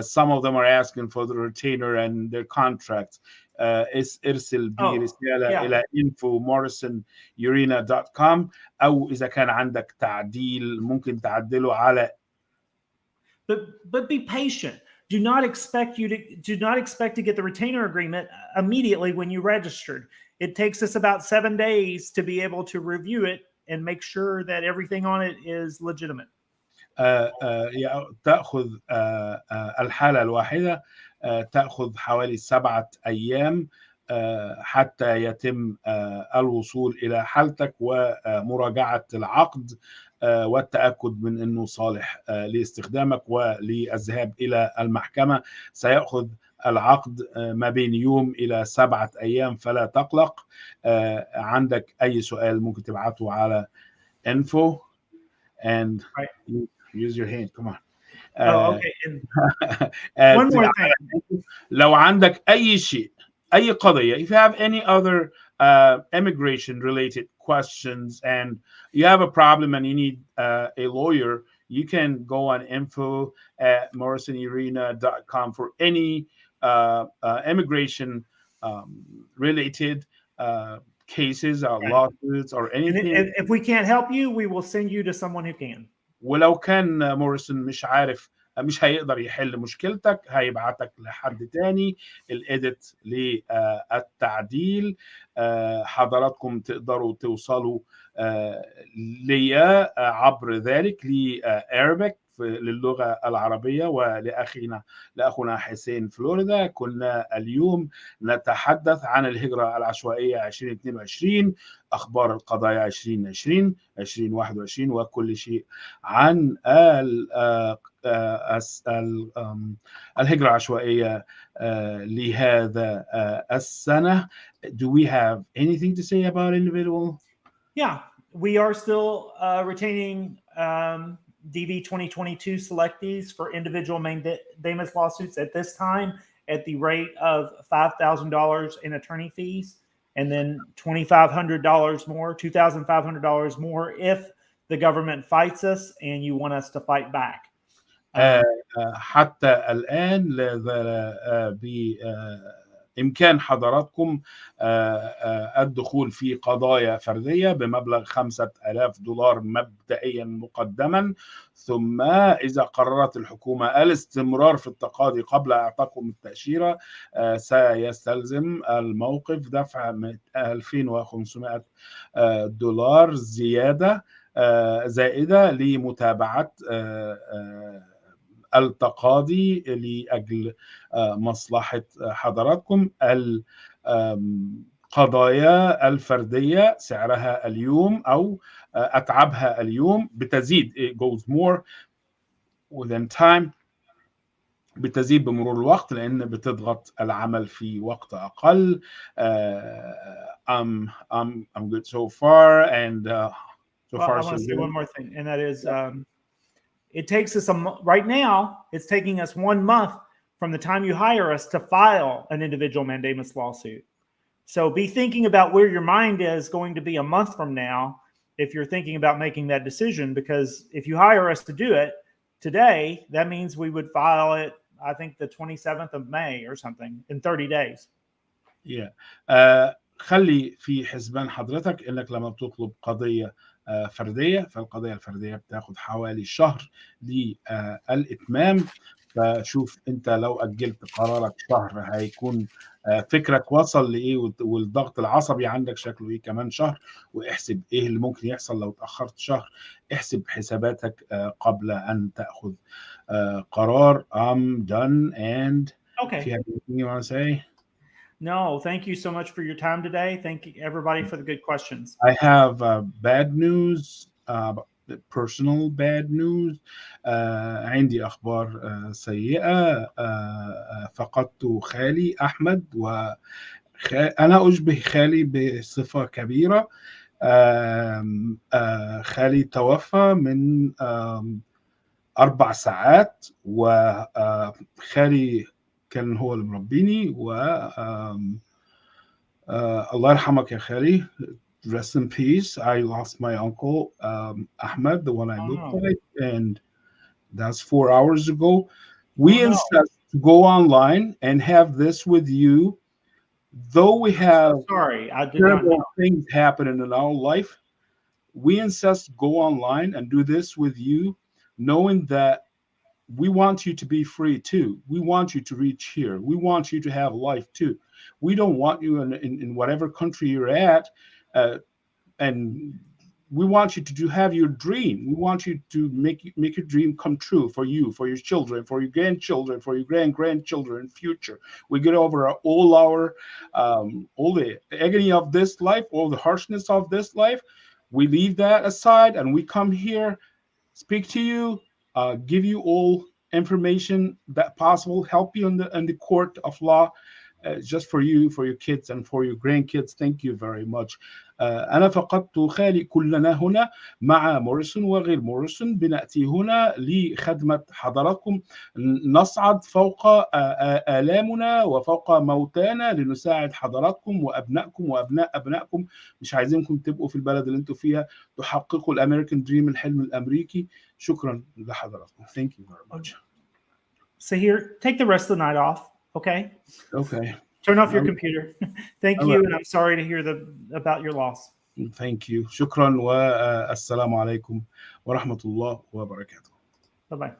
Some of them are asking for the retainer and their contracts. ارسل برسالة إلى info@morrisonurena.com، أو إذا كان عندك تعديل ممكن تعدله على. But be patient. Do not expect to get the retainer agreement immediately when you registered. It takes us about 7 days to be able to review it and make sure that everything on it is legitimate. تأخذ الحالة الواحدة تأخذ حوالي 7 أيام حتى يتم الوصول إلى حالتك ومراجعة العقد والتأكد من أنه صالح لاستخدامك وللذهاب إلى المحكمة. سيأخذ العقد ما بين يوم إلى 7 أيام، فلا تقلق. عندك أي سؤال ممكن تبعته على info and use your hand. Come on. Okay. And one more thing. لو عندك أي شيء، أي قضية, if you have any other immigration related questions and you have a problem and you need a lawyer, you can go on info@morrisonurena.com for any immigration related cases or Right. lawsuits or And anything. if we can't help you, we will send you to someone who can. ولو كان موريسون مش عارف مش هيقدر يحل مشكلتك هيبعتك لحد تاني الإيديت للتعديل. حضراتكم تقدروا توصلوا ليا عبر ذلك لأرابيك للغة العربية لأخونا حسين فلوريدا. كنا اليوم نتحدث عن الهجرة العشوائية 2022 أخبار القضايا 2020 2021 وكل شيء عن الهجرة العشوائية لهذا السنة. Do we have anything to say about individual? Yeah, we are still retaining DV 2022 selectees for individual mandamus lawsuits at this time at the rate of $5,000 in attorney fees, and then $2,500 more, $2,500 more if the government fights us and you want us to fight back. حتى الآن لا زال بإمكان حضراتكم الدخول في قضايا فردية بمبلغ $5,000 مبدئيا مقدما، ثم إذا قررت الحكومة الاستمرار في التقاضي قبل إعطائكم التأشيرة سيستلزم الموقف دفع $2,500 زائدة لمتابعة التقاضي لأجل مصلحة حضراتكم. القضايا الفردية سعرها اليوم أو أتعابها اليوم بتزيد it goes more within time بتزيد بمرور الوقت لأن بتضغط العمل في وقت أقل. I'm good so far and so far I want to say one more thing, and that is it takes us right now, it's taking us 1 month from the time you hire us to file an individual mandamus lawsuit. So be thinking about where your mind is going to be a month from now if you're thinking about making that decision, because if you hire us to do it today, that means we would file it, I think, the 27th of May or something in 30 days. Yeah. خلي في حسبان حضرتك انك لما بتطلب قضيه فرديه فالقضيه الفرديه بتاخد حوالي شهر للاتمام. فشوف انت لو اجلت قرارك شهر هيكون فكرك وصل لايه والضغط العصبي عندك شكله ايه كمان شهر، واحسب ايه اللي ممكن يحصل لو اتاخرت شهر. احسب حساباتك قبل ان تاخذ قرار. I'm done and okay. If you have anything you want to say? No, thank you so much for your time today. Thank you everybody for the good questions. I have bad news, personal bad news. عندي أخبار سيئة. فقدت خالي أحمد أنا أشبه خالي بصفة كبيرة. خالي توفى من 4 ساعات وخالي كان هو اللي مربيني الله يرحمك يا خالي. Rest in peace. I lost my uncle Ahmed, the one I looked like, and that's 4 hours ago. We insist to go online and have this with you, though we have terrible things happening in our life. We insist go online and do this with you, knowing that we want you to be free too. We want you to reach here. We want you to have life too. We don't want you in whatever country you're at, and we want you to have your dream. We want you to make your dream come true for you, for your children, for your grandchildren, for your grandchildren, future. We get over all the agony of this life, all the harshness of this life. We leave that aside and we come here, speak to you, give you all information that possible, help you in the court of law, just for you, for your kids and for your grandkids. Thank you very much. أنا فقدت خالي. كلنا هنا مع موريسون وغير موريسون بنأتي هنا لخدمة حضراتكم، نصعد فوق آلامنا وفوق موتانا لنساعد حضراتكم وأبنائكم وأبناء أبنائكم. مش عايزينكم تبقوا في البلد اللي انتوا فيها، تحققوا الأمريكان دريم، الحلم الأمريكي. شكرا لحضراتكم. Thank you very much. Saher, take the rest of the night off. Okay. Okay. Turn off your computer. Thank Oh, you, and I'm sorry to hear about your loss. Thank you. شكرا والسلام عليكم ورحمة الله وبركاته. Bye-bye.